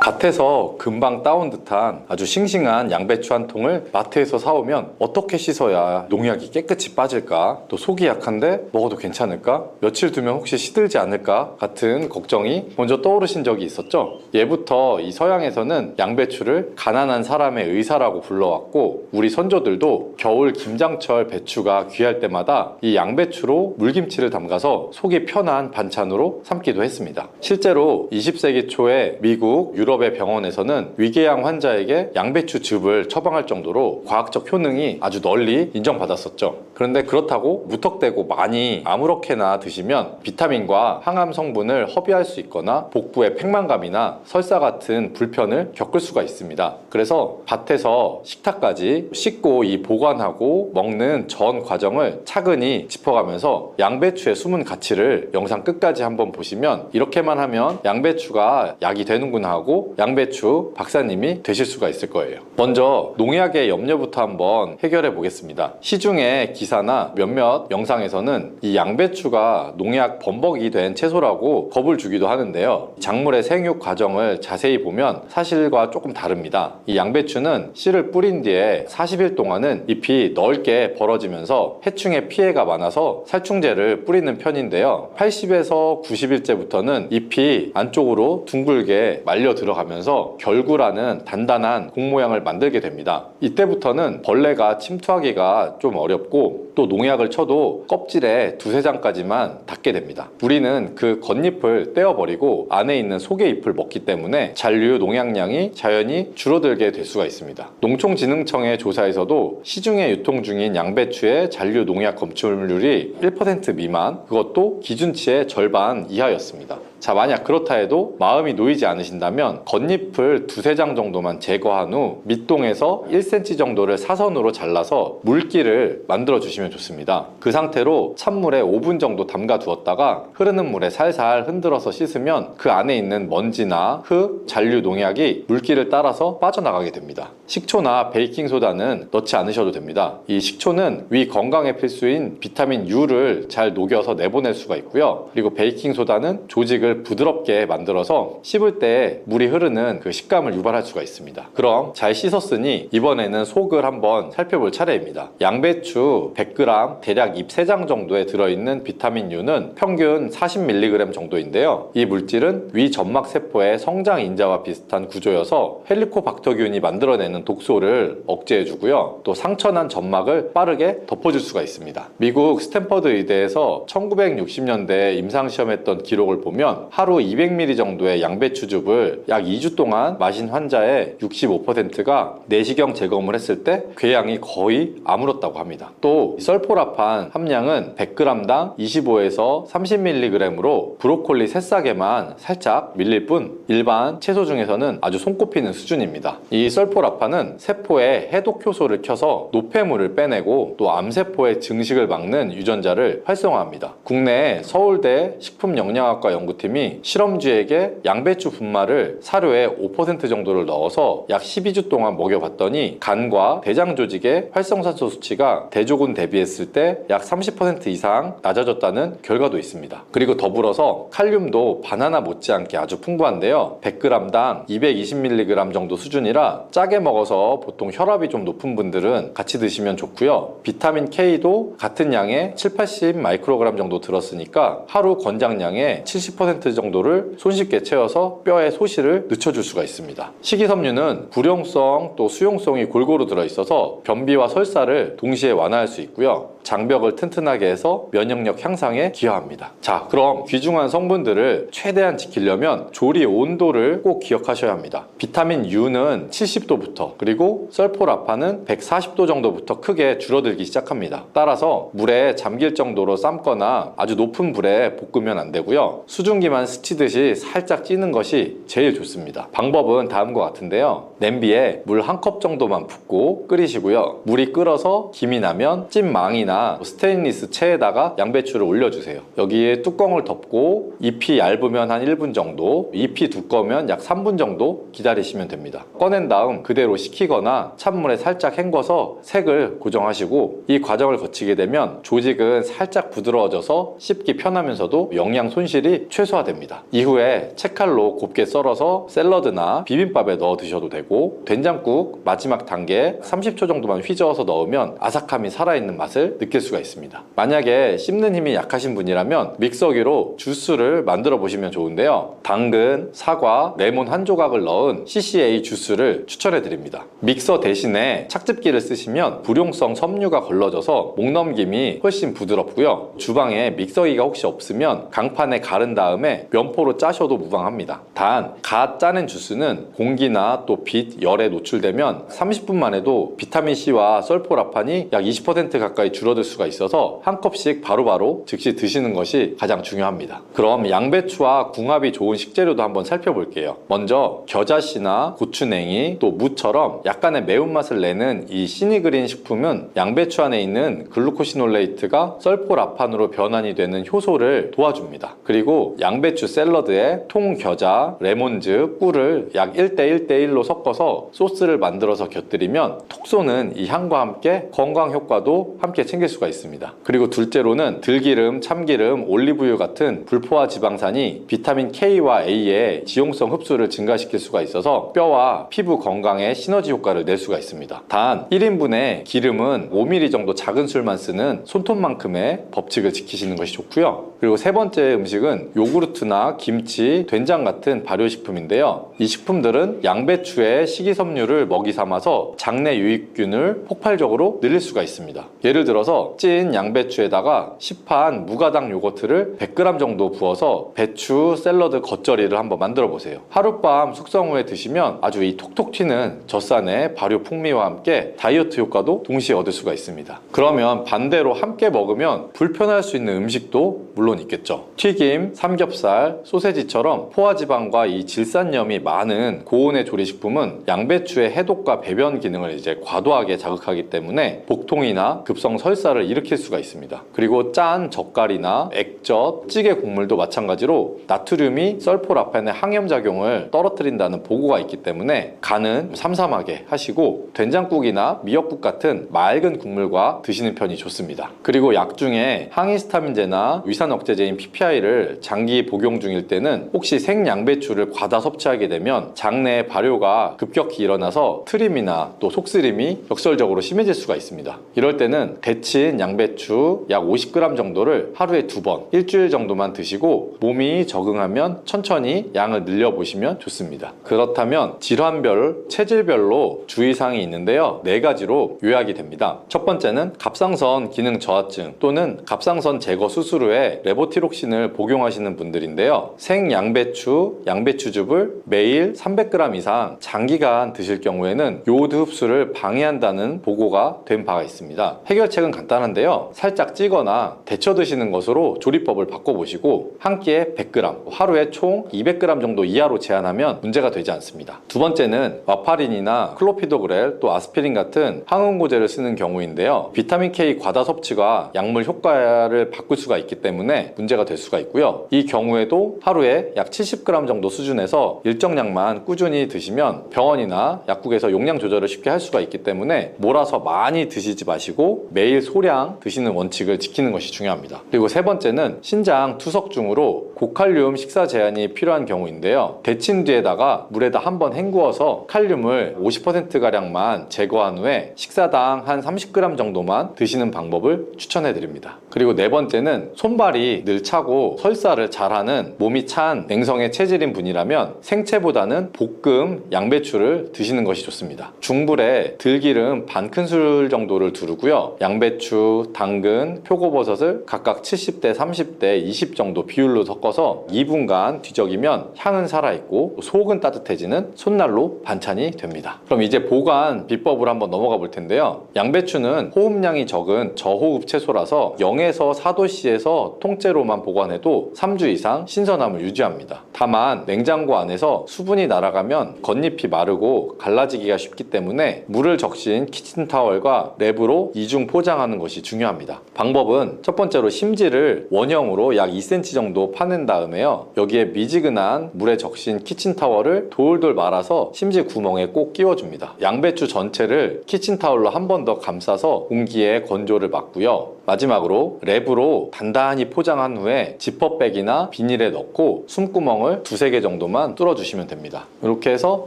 밭에서 금방 따온 듯한 아주 싱싱한 양배추 한 통을 마트에서 사오면 어떻게 씻어야 농약이 깨끗이 빠질까? 또 속이 약한데 먹어도 괜찮을까? 며칠 두면 혹시 시들지 않을까? 같은 걱정이 먼저 떠오르신 적이 있었죠? 예부터 이 서양에서는 양배추를 가난한 사람의 의사라고 불러왔고, 우리 선조들도 겨울 김장철 배추가 귀할 때마다 이 양배추로 물김치를 담가서 속이 편한 반찬으로 삼기도 했습니다. 실제로 20세기 초에 미국, 유럽의 병원에서는 위궤양 환자에게 양배추즙을 처방할 정도로 과학적 효능이 아주 널리 인정받았었죠. 그런데 그렇다고 무턱대고 많이 아무렇게나 드시면 비타민과 항암 성분을 허비할 수 있거나 복부의 팽만감이나 설사 같은 불편을 겪을 수가 있습니다. 그래서 밭에서 식탁까지 씻고 이 보관하고 먹는 전 과정을 차근히 짚어가면서 양배추의 숨은 가치를 영상 끝까지 한번 보시면 이렇게만 하면 양배추가 약이 되는구나 하고 양배추 박사님이 되실 수가 있을 거예요. 먼저 농약의 염려부터 한번 해결해 보겠습니다. 시중의 기사나 몇몇 영상에서는 이 양배추가 농약 범벅이 된 채소라고 겁을 주기도 하는데요. 작물의 생육 과정을 자세히 보면 사실과 조금 다릅니다. 이 양배추는 씨를 뿌린 뒤에 40일 동안은 잎이 넓게 벌어지면서 해충의 피해가 많아서 살충제를 뿌리는 편인데요. 80에서 90일째부터는 잎이 안쪽으로 둥글게 말려 들어가면서 결구라는 단단한 공 모양을 만들게 됩니다. 이때부터는 벌레가 침투하기가 좀 어렵고 또 농약을 쳐도 껍질에 두세 장까지만 닿게 됩니다. 우리는 그 겉잎을 떼어버리고 안에 있는 속의 잎을 먹기 때문에 잔류 농약량이 자연히 줄어들게 될 수가 있습니다. 농촌진흥청의 조사에서도 시중에 유통 중인 양배추의 잔류 농약 검출률이 1% 미만, 그것도 기준치의 절반 이하였습니다. 자, 만약 그렇다 해도 마음이 놓이지 않으신다면 겉잎을 두세 장 정도만 제거한 후 밑동에서 1cm 정도를 사선으로 잘라서 물기를 만들어 주시면 좋습니다. 그 상태로 찬물에 5분 정도 담가 두었다가 흐르는 물에 살살 흔들어서 씻으면 그 안에 있는 먼지나 흙, 잔류 농약이 물기를 따라서 빠져나가게 됩니다. 식초나 베이킹소다는 넣지 않으셔도 됩니다. 이 식초는 위 건강에 필수인 비타민 U를 잘 녹여서 내보낼 수가 있고요. 그리고 베이킹소다는 조직을 부드럽게 만들어서 씹을 때 물이 흐르는 그 식감을 유발할 수가 있습니다. 그럼 잘 씻었으니 이번에는 속을 한번 살펴볼 차례입니다. 양배추 100g 대략 잎 3장 정도에 들어있는 비타민 U는 평균 40mg 정도인데요. 이 물질은 위 점막 세포의 성장 인자와 비슷한 구조여서 헬리코박터균이 만들어내는 독소를 억제해주고요. 또 상처난 점막을 빠르게 덮어줄 수가 있습니다. 미국 스탠퍼드 의대에서 1960년대에 임상시험했던 기록을 보면 하루 200ml 정도의 양배추즙을 약 2주 동안 마신 환자의 65%가 내시경 재검을 했을 때 궤양이 거의 아물었다고 합니다. 또 설포라판 함량은 100g당 25에서 30mg으로 브로콜리 새싹에만 살짝 밀릴 뿐 일반 채소 중에서는 아주 손꼽히는 수준입니다. 이 설포라판은 세포에 해독 효소를 켜서 노폐물을 빼내고 또 암세포의 증식을 막는 유전자를 활성화합니다. 국내 서울대 식품영양학과 연구팀이 실험쥐에게 양배추 분말을 사료에 5% 정도를 넣어서 약 12주 동안 먹여봤더니 간과 대장 조직의 활성산소 수치가 대조군 대비했을 때 약 30% 이상 낮아졌다는 결과도 있습니다. 그리고 더불어서 칼륨도 바나나 못지않게 아주 풍부한데요. 100g당 220mg 정도 수준이라 짜게 먹어서 보통 혈압이 좀 높은 분들은 같이 드시면 좋고요. 비타민 K도 같은 양에 7-80 마이크로그램 정도 들었으니까 하루 권장량의 70% 정도를 손쉽게 채워서 뼈의 소실을 늦춰줄 수가 있습니다. 식이섬유는 불용성 또 수용성이 골고루 들어있어서 변비와 설사를 동시에 완화할 수 있고요. 장벽을 튼튼하게 해서 면역력 향상에 기여합니다. 자, 그럼 귀중한 성분들을 최대한 지키려면 조리 온도를 꼭 기억하셔야 합니다. 비타민 U는 70도부터 그리고 설포라판은 140도 정도부터 크게 줄어들기 시작합니다. 따라서 물에 잠길 정도로 삶거나 아주 높은 불에 볶으면 안 되고요. 수증기만 스치듯이 살짝 찌는 것이 제일 좋습니다. 방법은 다음과 같은데요. 냄비에 물 1컵 정도만 붓고 끓이시고요. 물이 끓어서 김이 나면 찐망이나 뚜껑이나 스테인리스 체에다가 양배추를 올려주세요. 여기에 뚜껑을 덮고 잎이 얇으면 한 1분 정도, 잎이 두꺼우면 약 3분 정도 기다리시면 됩니다. 꺼낸 다음 그대로 식히거나 찬물에 살짝 헹궈서 색을 고정하시고, 이 과정을 거치게 되면 조직은 살짝 부드러워져서 씹기 편하면서도 영양 손실이 최소화됩니다. 이후에 채칼로 곱게 썰어서 샐러드나 비빔밥에 넣어 드셔도 되고, 된장국 마지막 단계 30초 정도만 휘저어서 넣으면 아삭함이 살아있는 맛을 느낄 수가 있습니다. 만약에 씹는 힘이 약하신 분이라면 믹서기로 주스를 만들어 보시면 좋은데요, 당근, 사과, 레몬 한 조각을 넣은 CCA 주스를 추천해 드립니다. 믹서 대신에 착즙기를 쓰시면 불용성 섬유가 걸러져서 목 넘김이 훨씬 부드럽고요, 주방에 믹서기가 혹시 없으면 강판에 가른 다음에 면포로 짜셔도 무방합니다. 단 갓 짜낸 주스는 공기나 또 빛, 열에 노출되면 30분만 해도 비타민C와 설포라판이 약 20% 가까이 줄어들 수가 있어서 한 컵씩 바로바로 즉시 드시는 것이 가장 중요합니다. 그럼 양배추와 궁합이 좋은 식재료도 한번 살펴볼게요. 먼저 겨자씨나 고추냉이, 또 무처럼 약간의 매운맛을 내는 이 시니그린 식품은 양배추 안에 있는 글루코시놀레이트가 설포라판으로 변환이 되는 효소를 도와줍니다. 그리고 양배추 샐러드에 통겨자, 레몬즙, 꿀을 약 1대1대1로 섞어서 소스를 만들어서 곁들이면 톡 쏘는 이 향과 함께 건강 효과도 함께 챙길 수가 있습니다. 그리고 둘째로는 들기름, 참기름, 올리브유 같은 불포화 지방산이 비타민 K와 A의 지용성 흡수를 증가시킬 수가 있어서 뼈와 피부 건강에 시너지 효과를 낼 수가 있습니다. 단 1인분에 기름은 5ml 정도 작은 술만 쓰는 손톱만큼의 법칙을 지키시는 것이 좋고요. 그리고 세 번째 음식은 요구르트나 김치, 된장 같은 발효식품인데요, 이 식품들은 양배추의 식이섬유를 먹이 삼아서 장내 유익균을 폭발적으로 늘릴 수가 있습니다. 예를 들어서 찐 양배추에다가 시판 무가당 요거트를 100g 정도 부어서 배추 샐러드 겉절이를 한번 만들어 보세요. 하룻밤 숙성 후에 드시면 아주 이 톡톡 튀는 젖산의 발효 풍미와 함께 다이어트 효과도 동시에 얻을 수가 있습니다. 그러면 반대로 함께 먹으면 불편할 수 있는 음식도 물론 있겠죠. 튀김, 삼겹살, 소세지처럼 포화지방과 이 질산염이 많은 고온의 조리식품은 양배추의 해독과 배변 기능을 이제 과도하게 자극하기 때문에 복통이나 급성 설사를 일으킬 수가 있습니다. 그리고 짠 젓갈이나 액젓, 찌개 국물도 마찬가지로 나트륨이 설포라판의 항염작용을 떨어뜨린다는 보고가 있기 때문에 간은 삼삼하게 하시고 된장국이나 미역국 같은 맑은 국물과 드시는 편이 좋습니다. 그리고 약 중에 항히스타민제나 위산억제제인 PPI를 장기 복용 중일 때는 혹시 생양배추를 과다 섭취하게 되면 장내 발효가 급격히 일어나서 트림이나 또 속쓰림이 역설적으로 심해질 수가 있습니다. 이럴 때는 데친 양배추 약 50g 정도를 하루에 2번, 일주일 정도만 드시고 몸이 적응하면 천천히 양을 늘려보시면 좋습니다. 그렇다면 질환별, 체질별로 주의사항이 있는데요, 4가지로 요약이 됩니다. 첫 번째는 갑상선 기능 저하증 또는 갑상선 제거 수술 후에 레보티록신을 복용하시는 분들인데요, 생양배추, 양배추즙을 매일 300g 이상 장기간 드실 경우에는 요오드 흡수를 방해한다는 보고가 된 바가 있습니다. 해결책은 간단한데요, 살짝 찌거나 데쳐 드시는 것으로 조리법을 바꿔보시고 한 끼에 100g, 하루에 총 200g 정도 이하로 제한하면 문제가 되지 않습니다. 두 번째는 와파린이나 클로피도그렐, 또 아스피린 같은 항응고제를 쓰는 경우인데요, 비타민 K 과다 섭취가 약물 효과를 바꿀 수가 있기 때문에 문제가 될 수가 있고요, 이 경우에도 하루에 약 70g 정도 수준에서 일정량만 꾸준히 드시면 병원이나 약국에서 용량 조절을 쉽게 할 수가 있기 때문에 몰아서 많이 드시지 마시고 매일 소량 드시는 원칙을 지키는 것이 중요합니다. 그리고 세 번째는 신장 투석증으로 고칼륨 식사 제한이 필요한 경우인데요, 데친 뒤에다가 물에다 한번 헹구어서 칼륨을 50%가량만 제거한 후에 식사당 한 30g 정도만 드시는 방법을 추천해 드립니다. 그리고 네 번째는 손발이 늘 차고 설사를 잘하는 몸이 찬 냉성의 체질인 분이라면 생채보다는 볶음 양배추를 드시는 것이 좋습니다. 중불에 들기름 반 큰술 정도를 두르고요, 양배추, 당근, 표고버섯을 각각 70대, 30대, 20 정도 비율로 섞어서 2분간 뒤적이면 향은 살아있고 속은 따뜻해지는 손난로 반찬이 됩니다. 그럼 이제 보관 비법으로 한번 넘어가 볼 텐데요, 양배추는 호흡량이 적은 저호흡 채소라서 0에서 4도씨에서 통 통째로만 보관해도 3주 이상 신선함을 유지합니다. 다만 냉장고 안에서 수분이 날아가면 겉잎이 마르고 갈라지기가 쉽기 때문에 물을 적신 키친타월과 랩으로 이중 포장하는 것이 중요합니다. 방법은 첫 번째로 심지를 원형으로 약 2cm 정도 파낸 다음에요, 여기에 미지근한 물에 적신 키친타월을 돌돌 말아서 심지 구멍에 꼭 끼워줍니다. 양배추 전체를 키친타월로 한 번 더 감싸서 공기의 건조를 막고요, 마지막으로 랩으로 단단히 포장한 후에 지퍼백이나 비닐에 넣고 숨구멍을 2-3개 정도만 뚫어주시면 됩니다. 이렇게 해서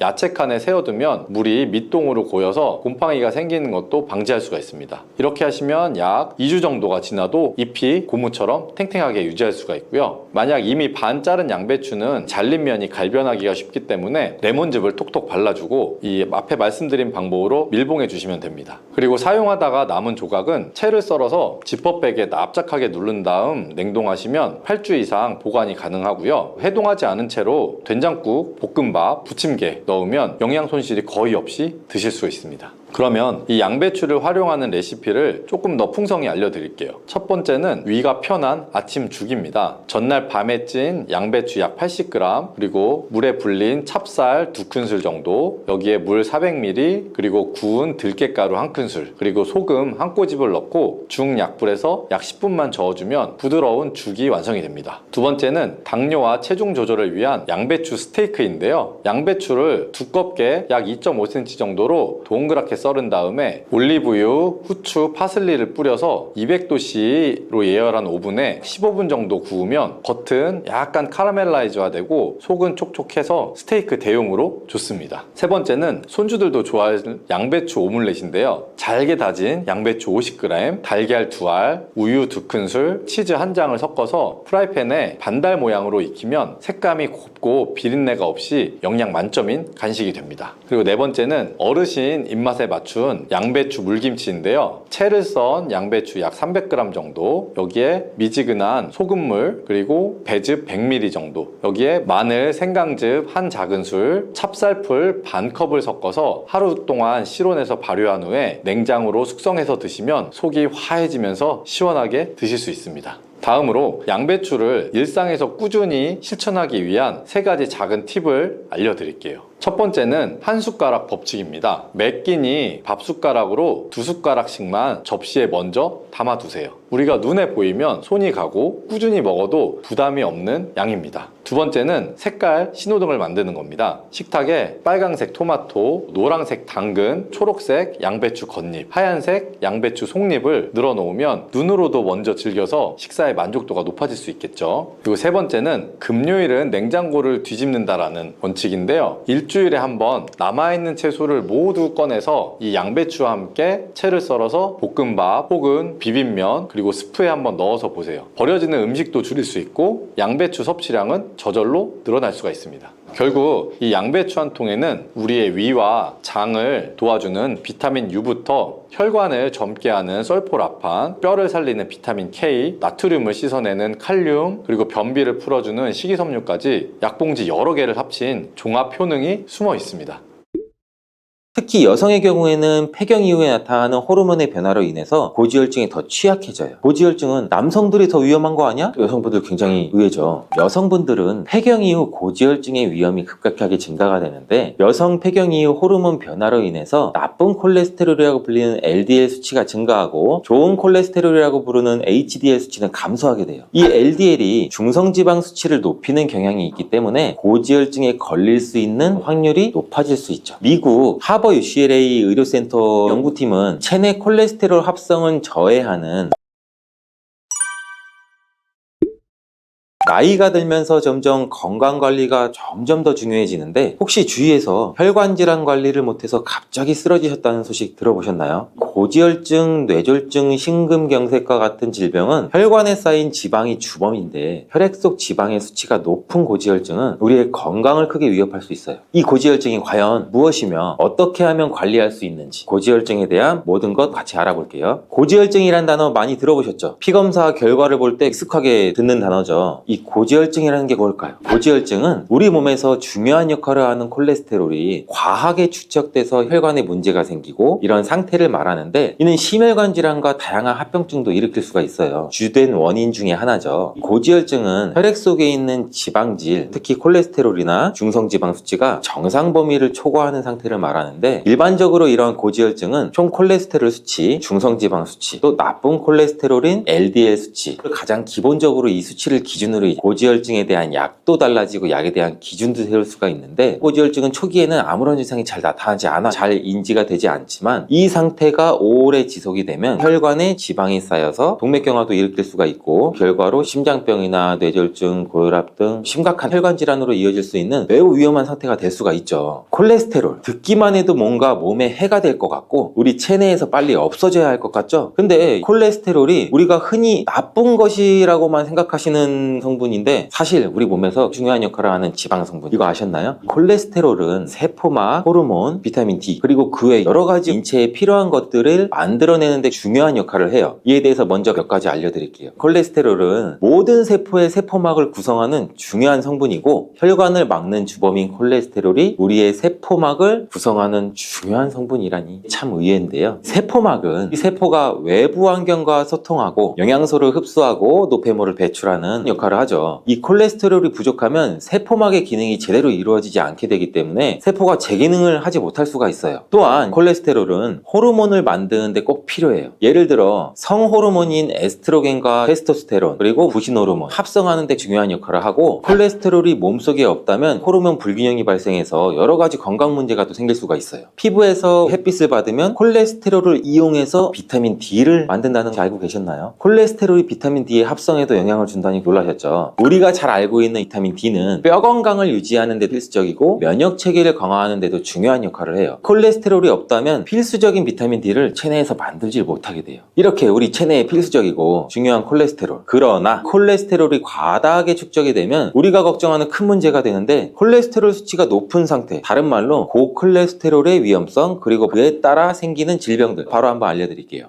야채칸에 세워두면 물이 밑동으로 고여서 곰팡이가 생기는 것도 방지할 수가 있습니다. 이렇게 하시면 약 2주 정도가 지나도 잎이 고무처럼 탱탱하게 유지할 수가 있고요. 만약 이미 반 자른 양배추는 잘린 면이 갈변하기가 쉽기 때문에 레몬즙을 톡톡 발라주고 이 앞에 말씀드린 방법으로 밀봉해 주시면 됩니다. 그리고 사용하다가 남은 조각은 채를 썰어서 지퍼백에 납작하게 누른 다음 냉동하시면 8주 이상 보관이 가능하고요. 해동하지 않은 채로 된장국, 볶음밥, 부침개 넣으면 영양 손실이 거의 없이 드실 수 있습니다. 그러면 이 양배추를 활용하는 레시피를 조금 더 풍성히 알려드릴게요. 첫 번째는 위가 편한 아침 죽입니다. 전날 밤에 찐 양배추 약 80g, 그리고 물에 불린 찹쌀 2큰술 정도, 여기에 물 400ml, 그리고 구운 들깨가루 1큰술, 그리고 소금 1꼬집을 넣고 중약불에서 약 10분만 저어주면 부드러운 죽이 완성이 됩니다. 두 번째는 당뇨와 체중 조절을 위한 양배추 스테이크인데요. 양배추를 두껍게 약 2.5cm 정도로 동그랗게 썰은 다음에 올리브유, 후추, 파슬리를 뿌려서 200도씨로 예열한 오븐에 15분 정도 구우면 겉은 약간 카라멜라이즈화 되고 속은 촉촉해서 스테이크 대용으로 좋습니다. 세 번째는 손주들도 좋아할 양배추 오믈렛인데요. 잘게 다진 양배추 50g, 달걀 2알, 우유 2큰술, 치즈 1장을 섞어서 프라이팬에 반달 모양으로 익히면 색감이 곱고 비린내가 없이 영양 만점인 간식이 됩니다. 그리고 네 번째는 어르신 입맛에 맞춘 양배추 물김치인데요. 채를 썬 양배추 약 300g 정도, 여기에 미지근한 소금물, 그리고 배즙 100ml 정도, 여기에 마늘, 생강즙 1작은술, 찹쌀풀 반컵을 섞어서 하루 동안 실온에서 발효한 후에 냉장으로 숙성해서 드시면 속이 화해지면서 시원하게 드실 수 있습니다. 다음으로 양배추를 일상에서 꾸준히 실천하기 위한 3가지 작은 팁을 알려드릴게요. 첫 번째는 한 숟가락 법칙입니다. 매 끼니 밥 숟가락으로 2숟가락씩만 접시에 먼저 담아두세요. 우리가 눈에 보이면 손이 가고 꾸준히 먹어도 부담이 없는 양입니다. 두 번째는 색깔 신호등을 만드는 겁니다. 식탁에 빨강색 토마토, 노란색 당근, 초록색 양배추 겉잎, 하얀색 양배추 속잎을 늘어놓으면 눈으로도 먼저 즐겨서 식사의 만족도가 높아질 수 있겠죠. 그리고 세 번째는 금요일은 냉장고를 뒤집는다라는 원칙인데요. 일주일에 한 번 남아있는 채소를 모두 꺼내서 이 양배추와 함께 채를 썰어서 볶음밥 혹은 비빔면, 그리고 스프에 한번 넣어서 보세요. 버려지는 음식도 줄일 수 있고 양배추 섭취량은 저절로 늘어날 수가 있습니다. 결국 이 양배추 한 통에는 우리의 위와 장을 도와주는 비타민 U부터 혈관을 젊게 하는 설포라판, 뼈를 살리는 비타민 K, 나트륨을 씻어내는 칼륨, 그리고 변비를 풀어주는 식이섬유까지 약봉지 여러 개를 합친 종합 효능이 숨어 있습니다. 특히 여성의 경우에는 폐경 이후에 나타나는 호르몬의 변화로 인해서 고지혈증이 더 취약해져요. 고지혈증은 남성들이 더 위험한 거 아니야? 여성분들 굉장히 의외죠. 여성분들은 폐경 이후 고지혈증의 위험이 급격하게 증가가 되는데, 여성 폐경 이후 호르몬 변화로 인해서 나쁜 콜레스테롤이라고 불리는 LDL 수치가 증가하고 좋은 콜레스테롤이라고 부르는 HDL 수치는 감소하게 돼요. 이 LDL이 중성지방 수치를 높이는 경향이 있기 때문에 고지혈증에 걸릴 수 있는 확률이 높아질 수 있죠. 미국 하버 UCLA 의료센터 연구팀은 체내 콜레스테롤 합성은 저해하는 나이가 들면서 점점 건강관리가 점점 더 중요해지는데, 혹시 주위에서 혈관질환 관리를 못해서 갑자기 쓰러지셨다는 소식 들어보셨나요? 고지혈증, 뇌졸중, 심근경색과 같은 질병은 혈관에 쌓인 지방이 주범인데, 혈액 속 지방의 수치가 높은 고지혈증은 우리의 건강을 크게 위협할 수 있어요. 이 고지혈증이 과연 무엇이며 어떻게 하면 관리할 수 있는지, 고지혈증에 대한 모든 것 같이 알아볼게요. 고지혈증이란 단어 많이 들어보셨죠? 피검사 결과를 볼 때 익숙하게 듣는 단어죠. 이 고지혈증이라는 게 뭘까요? 고지혈증은 우리 몸에서 중요한 역할을 하는 콜레스테롤이 과하게 축적돼서 혈관에 문제가 생기고 이런 상태를 말하는데, 이는 심혈관 질환과 다양한 합병증도 일으킬 수가 있어요. 주된 원인 중에 하나죠. 고지혈증은 혈액 속에 있는 지방질, 특히 콜레스테롤이나 중성지방 수치가 정상 범위를 초과하는 상태를 말하는데, 일반적으로 이러한 고지혈증은 총 콜레스테롤 수치, 중성지방 수치, 또 나쁜 콜레스테롤인 LDL 수치, 가장 기본적으로 이 수치를 기준으로 고지혈증에 대한 약도 달라지고 약에 대한 기준도 세울 수가 있는데, 고지혈증은 초기에는 아무런 증상이 잘 나타나지 않아 잘 인지가 되지 않지만 이 상태가 오래 지속이 되면 혈관에 지방이 쌓여서 동맥경화도 일으킬 수가 있고, 결과로 심장병이나 뇌졸중, 고혈압 등 심각한 혈관 질환으로 이어질 수 있는 매우 위험한 상태가 될 수가 있죠. 콜레스테롤, 듣기만 해도 뭔가 몸에 해가 될 것 같고 우리 체내에서 빨리 없어져야 할 것 같죠? 근데 콜레스테롤이 우리가 흔히 나쁜 것이라고만 생각하시는 성분인데, 사실 우리 몸에서 중요한 역할을 하는 지방 성분, 이거 아셨나요? 콜레스테롤은 세포막, 호르몬, 비타민 D, 그리고 그 외 여러 가지 인체에 필요한 것들을 만들어내는 데 중요한 역할을 해요. 이에 대해서 먼저 몇 가지 알려드릴게요. 콜레스테롤은 모든 세포의 세포막을 구성하는 중요한 성분이고, 혈관을 막는 주범인 콜레스테롤이 우리의 세포막을 구성하는 중요한 성분이라니 참 의외인데요. 세포막은 이 세포가 외부 환경과 소통하고 영양소를 흡수하고 노폐물을 배출하는 역할을 하죠. 이 콜레스테롤이 부족하면 세포막의 기능이 제대로 이루어지지 않게 되기 때문에 세포가 제 기능을 하지 못할 수가 있어요. 또한 콜레스테롤은 호르몬을 만드는데 꼭 필요해요. 예를 들어 성호르몬인 에스트로겐과 테스토스테론, 그리고 부신호르몬 합성하는 데 중요한 역할을 하고, 콜레스테롤이 몸속에 없다면 호르몬 불균형이 발생해서 여러 가지 건강 문제가 또 생길 수가 있어요. 피부에서 햇빛을 받으면 콜레스테롤을 이용해서 비타민 D를 만든다는 거 알고 계셨나요? 콜레스테롤이 비타민 D의 합성에도 영향을 준다니 놀라셨죠? 우리가 잘 알고 있는 비타민 D는 뼈 건강을 유지하는 데 필수적이고 면역 체계를 강화하는 데도 중요한 역할을 해요. 콜레스테롤이 없다면 필수적인 비타민 D를 체내에서 만들지 못하게 돼요. 이렇게 우리 체내에 필수적이고 중요한 콜레스테롤, 그러나 콜레스테롤이 과다하게 축적이 되면 우리가 걱정하는 큰 문제가 되는데, 콜레스테롤 수치가 높은 상태, 다른 말로 고콜레스테롤의 위험성, 그리고 그에 따라 생기는 질병들 바로 한번 알려드릴게요.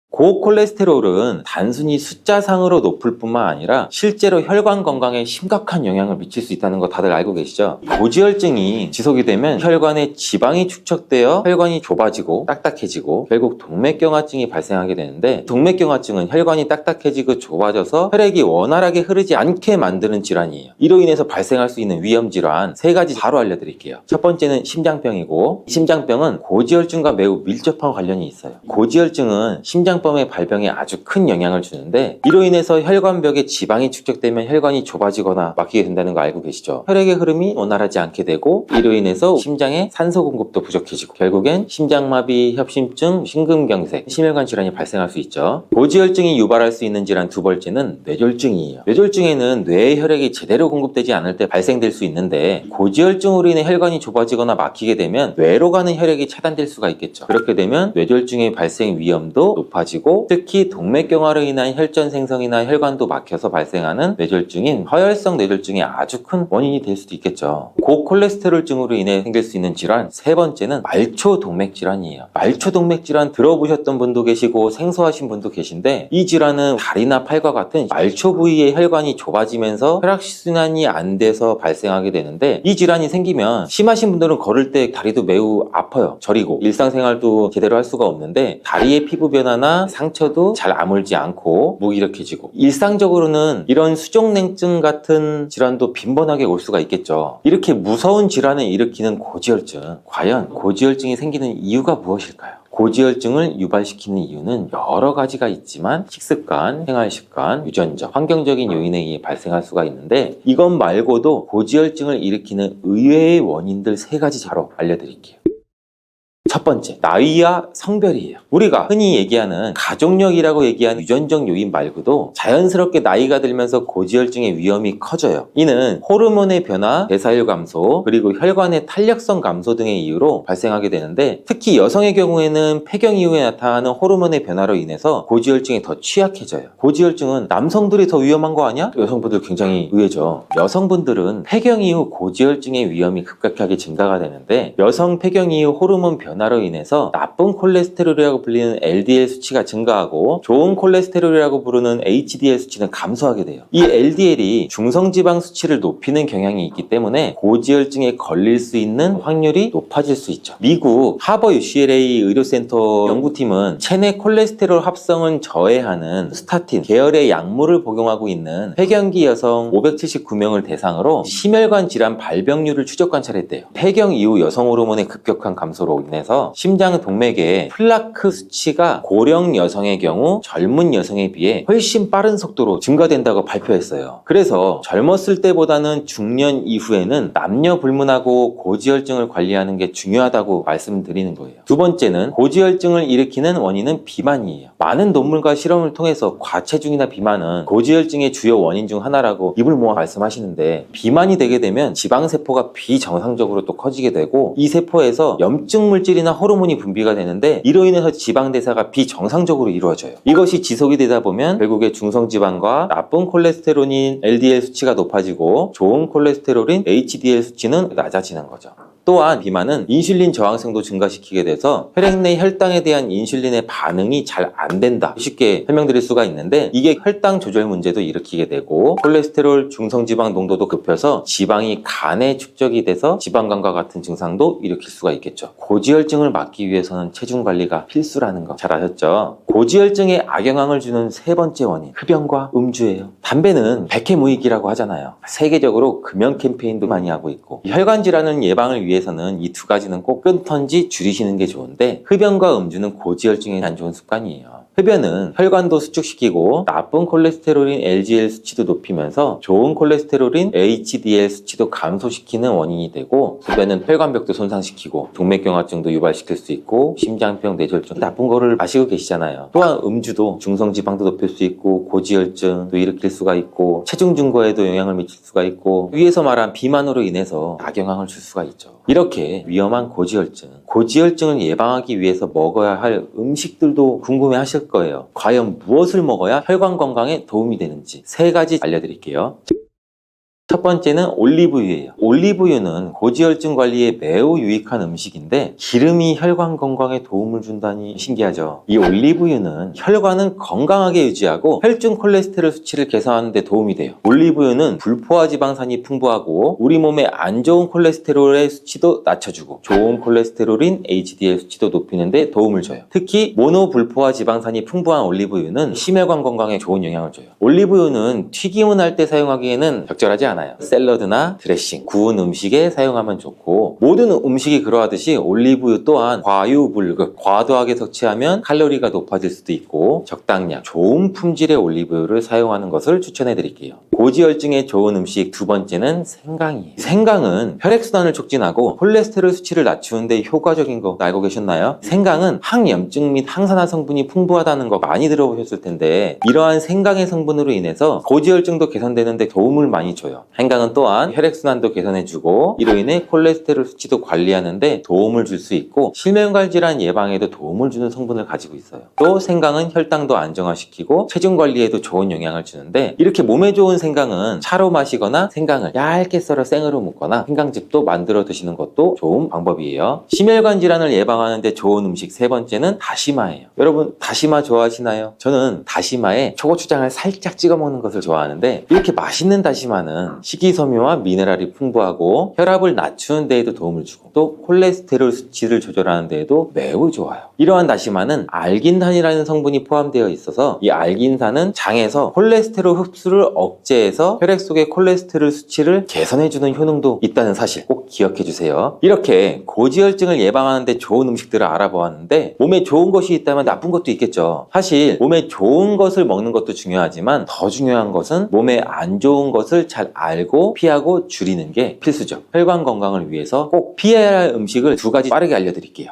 고콜레스테롤은 단순히 숫자상으로 높을 뿐만 아니라 실제로 혈관 건강에 심각한 영향을 미칠 수 있다는 거 다들 알고 계시죠? 고지혈증이 지속이 되면 혈관에 지방이 축적되어 혈관이 좁아지고 딱딱해지고 결국 동맥경화증이 발생하게 되는데, 동맥경화증은 혈관이 딱딱해지고 좁아져서 혈액이 원활하게 흐르지 않게 만드는 질환이에요. 이로 인해서 발생할 수 있는 위험 질환 3가지 바로 알려드릴게요. 첫 번째는 심장병이고, 심장병은 고지혈증과 매우 밀접한 관련이 있어요. 고지혈증은 심장병의 발병에 아주 큰 영향을 주는데, 이로 인해서 혈관벽에 지방이 축적되면 혈관이 좁아지거나 막히게 된다는 거 알고 계시죠? 혈액의 흐름이 원활하지 않게 되고, 이로 인해서 심장에 산소 공급도 부족해지고 결국엔 심장마비, 협심증, 심근경색, 심혈관 질환이 발생할 수 있죠. 고지혈증이 유발할 수 있는 질환 2번째는 뇌졸중이에요. 뇌졸중에는 뇌의 혈액이 제대로 공급되지 않을 때 발생될 수 있는데, 고지혈증으로 인해 혈관이 좁아지거나 막히게 되면 뇌로 가는 혈액이 차단될 수가 있겠죠. 그렇게 되면 뇌졸중의 발생 위험도 높아지고, 특히 동맥경화로 인한 혈전 생성이나 혈관도 막혀서 발생하는 뇌졸중인 허혈성 뇌졸중의 아주 큰 원인이 될 수도 있겠죠. 고콜레스테롤증으로 인해 생길 수 있는 질환 3번째는 말초동맥질환이에요. 말초동맥질환 들어보셨던 분도 계시고 생소하신 분도 계신데, 이 질환은 다리나 팔과 같은 말초 부위의 혈관이 좁아지면서 혈액순환이 안 돼서 발생하게 되는데, 이 질환이 생기면 심하신 분들은 걸을 때 다리도 매우 아파요. 저리고 일상생활도 제대로 할 수가 없는데, 다리의 피부 변화나 상처도 잘 아물지 않고 무기력해지고, 일상적으로는 이런 수족냉증 같은 질환도 빈번하게 올 수가 있겠죠. 이렇게 무서운 질환을 일으키는 고지혈증, 과연 고지혈증이 생기는 이유가 무엇일까요? 고지혈증을 유발시키는 이유는 여러 가지가 있지만 식습관, 생활습관, 유전적, 환경적인 요인에 의해 발생할 수가 있는데, 이것 말고도 고지혈증을 일으키는 의외의 원인들 3가지 바로 알려드릴게요. 첫 번째, 나이와 성별이에요. 우리가 흔히 얘기하는 가족력이라고 얘기하는 유전적 요인 말고도 자연스럽게 나이가 들면서 고지혈증의 위험이 커져요. 이는 호르몬의 변화, 대사율 감소, 그리고 혈관의 탄력성 감소 등의 이유로 발생하게 되는데, 특히 여성의 경우에는 폐경 이후에 나타나는 호르몬의 변화로 인해서 고지혈증이 더 취약해져요. 고지혈증은 남성들이 더 위험한 거 아니야? 여성분들 굉장히 의외죠. 여성분들은 폐경 이후 고지혈증의 위험이 급격하게 증가가 되는데, 여성 폐경 이후 호르몬 변화 변화로 인해서 나쁜 콜레스테롤이라고 불리는 LDL 수치가 증가하고 좋은 콜레스테롤이라고 부르는 HDL 수치는 감소하게 돼요. 이 LDL이 중성지방 수치를 높이는 경향이 있기 때문에 고지혈증에 걸릴 수 있는 확률이 높아질 수 있죠. 미국 하버 UCLA 의료센터 연구팀은 체내 콜레스테롤 합성은 저해하는 스타틴 계열의 약물을 복용하고 있는 폐경기 여성 579명을 대상으로 심혈관 질환 발병률을 추적 관찰했대요. 폐경 이후 여성 호르몬의 급격한 감소로 인해서 심장 동맥의 플라크 수치가 고령 여성의 경우 젊은 여성에 비해 훨씬 빠른 속도로 증가된다고 발표했어요. 그래서 젊었을 때보다는 중년 이후에는 남녀 불문하고 고지혈증을 관리하는 게 중요하다고 말씀드리는 거예요. 두 번째는 고지혈증을 일으키는 원인은 비만이에요. 많은 논문과 실험을 통해서 과체중이나 비만은 고지혈증의 주요 원인 중 하나라고 입을 모아 말씀하시는데, 비만이 되게 되면 지방세포가 비정상적으로 또 커지게 되고 이 세포에서 염증 물질이나 호르몬이 분비가 되는데 이로 인해서 지방대사가 비정상적으로 이루어져요. 이것이 지속이 되다 보면 결국에 중성지방과 나쁜 콜레스테롤인 LDL 수치가 높아지고 좋은 콜레스테롤인 HDL 수치는 낮아지는 거죠. 또한 비만은 인슐린 저항성도 증가시키게 돼서 혈액 내 혈당에 대한 인슐린의 반응이 잘 안 된다, 쉽게 설명드릴 수가 있는데, 이게 혈당 조절 문제도 일으키게 되고 콜레스테롤 중성지방 농도도 급해서 지방이 간에 축적이 돼서 지방간과 같은 증상도 일으킬 수가 있겠죠. 고지혈증을 막기 위해서는 체중 관리가 필수라는 거 잘 아셨죠? 고지혈증에 악영향을 주는 세 번째 원인, 흡연과 음주예요. 담배는 백해무익이라고 하잖아요. 세계적으로 금연 캠페인도 많이 하고 있고, 혈관 질환을 예방을 위해서는 이 두 가지는 꼭 끊던지 줄이시는 게 좋은데, 흡연과 음주는 고지혈증에 안 좋은 습관이에요. 흡연은 혈관도 수축시키고 나쁜 콜레스테롤인 LDL 수치도 높이면서 좋은 콜레스테롤인 HDL 수치도 감소시키는 원인이 되고, 흡연은 혈관벽도 손상시키고 동맥경화증도 유발시킬 수 있고 심장병, 뇌졸중, 나쁜 거를 마시고 계시잖아요. 또한 음주도 중성지방도 높일 수 있고 고지혈증도 일으킬 수가 있고 체중 증가에도 영향을 미칠 수가 있고 위에서 말한 비만으로 인해서 악영향을 줄 수가 있죠. 이렇게 위험한 고지혈증을 예방하기 위해서 먹어야 할 음식들도 궁금해 하실 거예요. 과연 무엇을 먹어야 혈관 건강에 도움이 되는지 세 가지 알려드릴게요. 첫 번째는 올리브유예요. 올리브유는 고지혈증 관리에 매우 유익한 음식인데 기름이 혈관 건강에 도움을 준다니 신기하죠. 이 올리브유는 혈관을 건강하게 유지하고 혈중 콜레스테롤 수치를 개선하는 데 도움이 돼요. 올리브유는 불포화 지방산이 풍부하고 우리 몸에 안 좋은 콜레스테롤의 수치도 낮춰주고 좋은 콜레스테롤인 HDL 수치도 높이는 데 도움을 줘요. 특히 모노불포화 지방산이 풍부한 올리브유는 심혈관 건강에 좋은 영향을 줘요. 올리브유는 튀김을 할 때 사용하기에는 적절하지 않아요. 샐러드나 드레싱, 구운 음식에 사용하면 좋고, 모든 음식이 그러하듯이 올리브유 또한 과유불급, 과도하게 섭취하면 칼로리가 높아질 수도 있고 적당량, 좋은 품질의 올리브유를 사용하는 것을 추천해 드릴게요. 고지혈증에 좋은 음식 두 번째는 생강이에요. 생강은 혈액순환을 촉진하고 콜레스테롤 수치를 낮추는데 효과적인 거 알고 계셨나요? 생강은 항염증 및 항산화 성분이 풍부하다는 거 많이 들어보셨을 텐데, 이러한 생강의 성분으로 인해서 고지혈증도 개선되는데 도움을 많이 줘요. 생강은 또한 혈액순환도 개선해주고 이로 인해 콜레스테롤 수치도 관리하는데 도움을 줄 수 있고 심혈관 질환 예방에도 도움을 주는 성분을 가지고 있어요. 또 생강은 혈당도 안정화시키고 체중 관리에도 좋은 영향을 주는데, 이렇게 몸에 좋은 생강은 차로 마시거나 생강을 얇게 썰어 생으로 먹거나 생강즙도 만들어 드시는 것도 좋은 방법이에요. 심혈관 질환을 예방하는 데 좋은 음식 세 번째는 다시마예요. 여러분 다시마 좋아하시나요? 저는 다시마에 초고추장을 살짝 찍어 먹는 것을 좋아하는데, 이렇게 맛있는 다시마는 식이섬유와 미네랄이 풍부하고 혈압을 낮추는 데에도 도움을 주고 또 콜레스테롤 수치를 조절하는 데에도 매우 좋아요. 이러한 다시마는 알긴산이라는 성분이 포함되어 있어서 이 알긴산은 장에서 콜레스테롤 흡수를 억제해서 혈액 속의 콜레스테롤 수치를 개선해주는 효능도 있다는 사실 꼭 기억해 주세요. 이렇게 고지혈증을 예방하는 데 좋은 음식들을 알아보았는데, 몸에 좋은 것이 있다면 나쁜 것도 있겠죠. 사실 몸에 좋은 것을 먹는 것도 중요하지만 더 중요한 것은 몸에 안 좋은 것을 잘 알고 피하고 줄이는 게 필수죠. 혈관 건강을 위해서 꼭 피해야 할 음식을 두 가지 빠르게 알려드릴게요.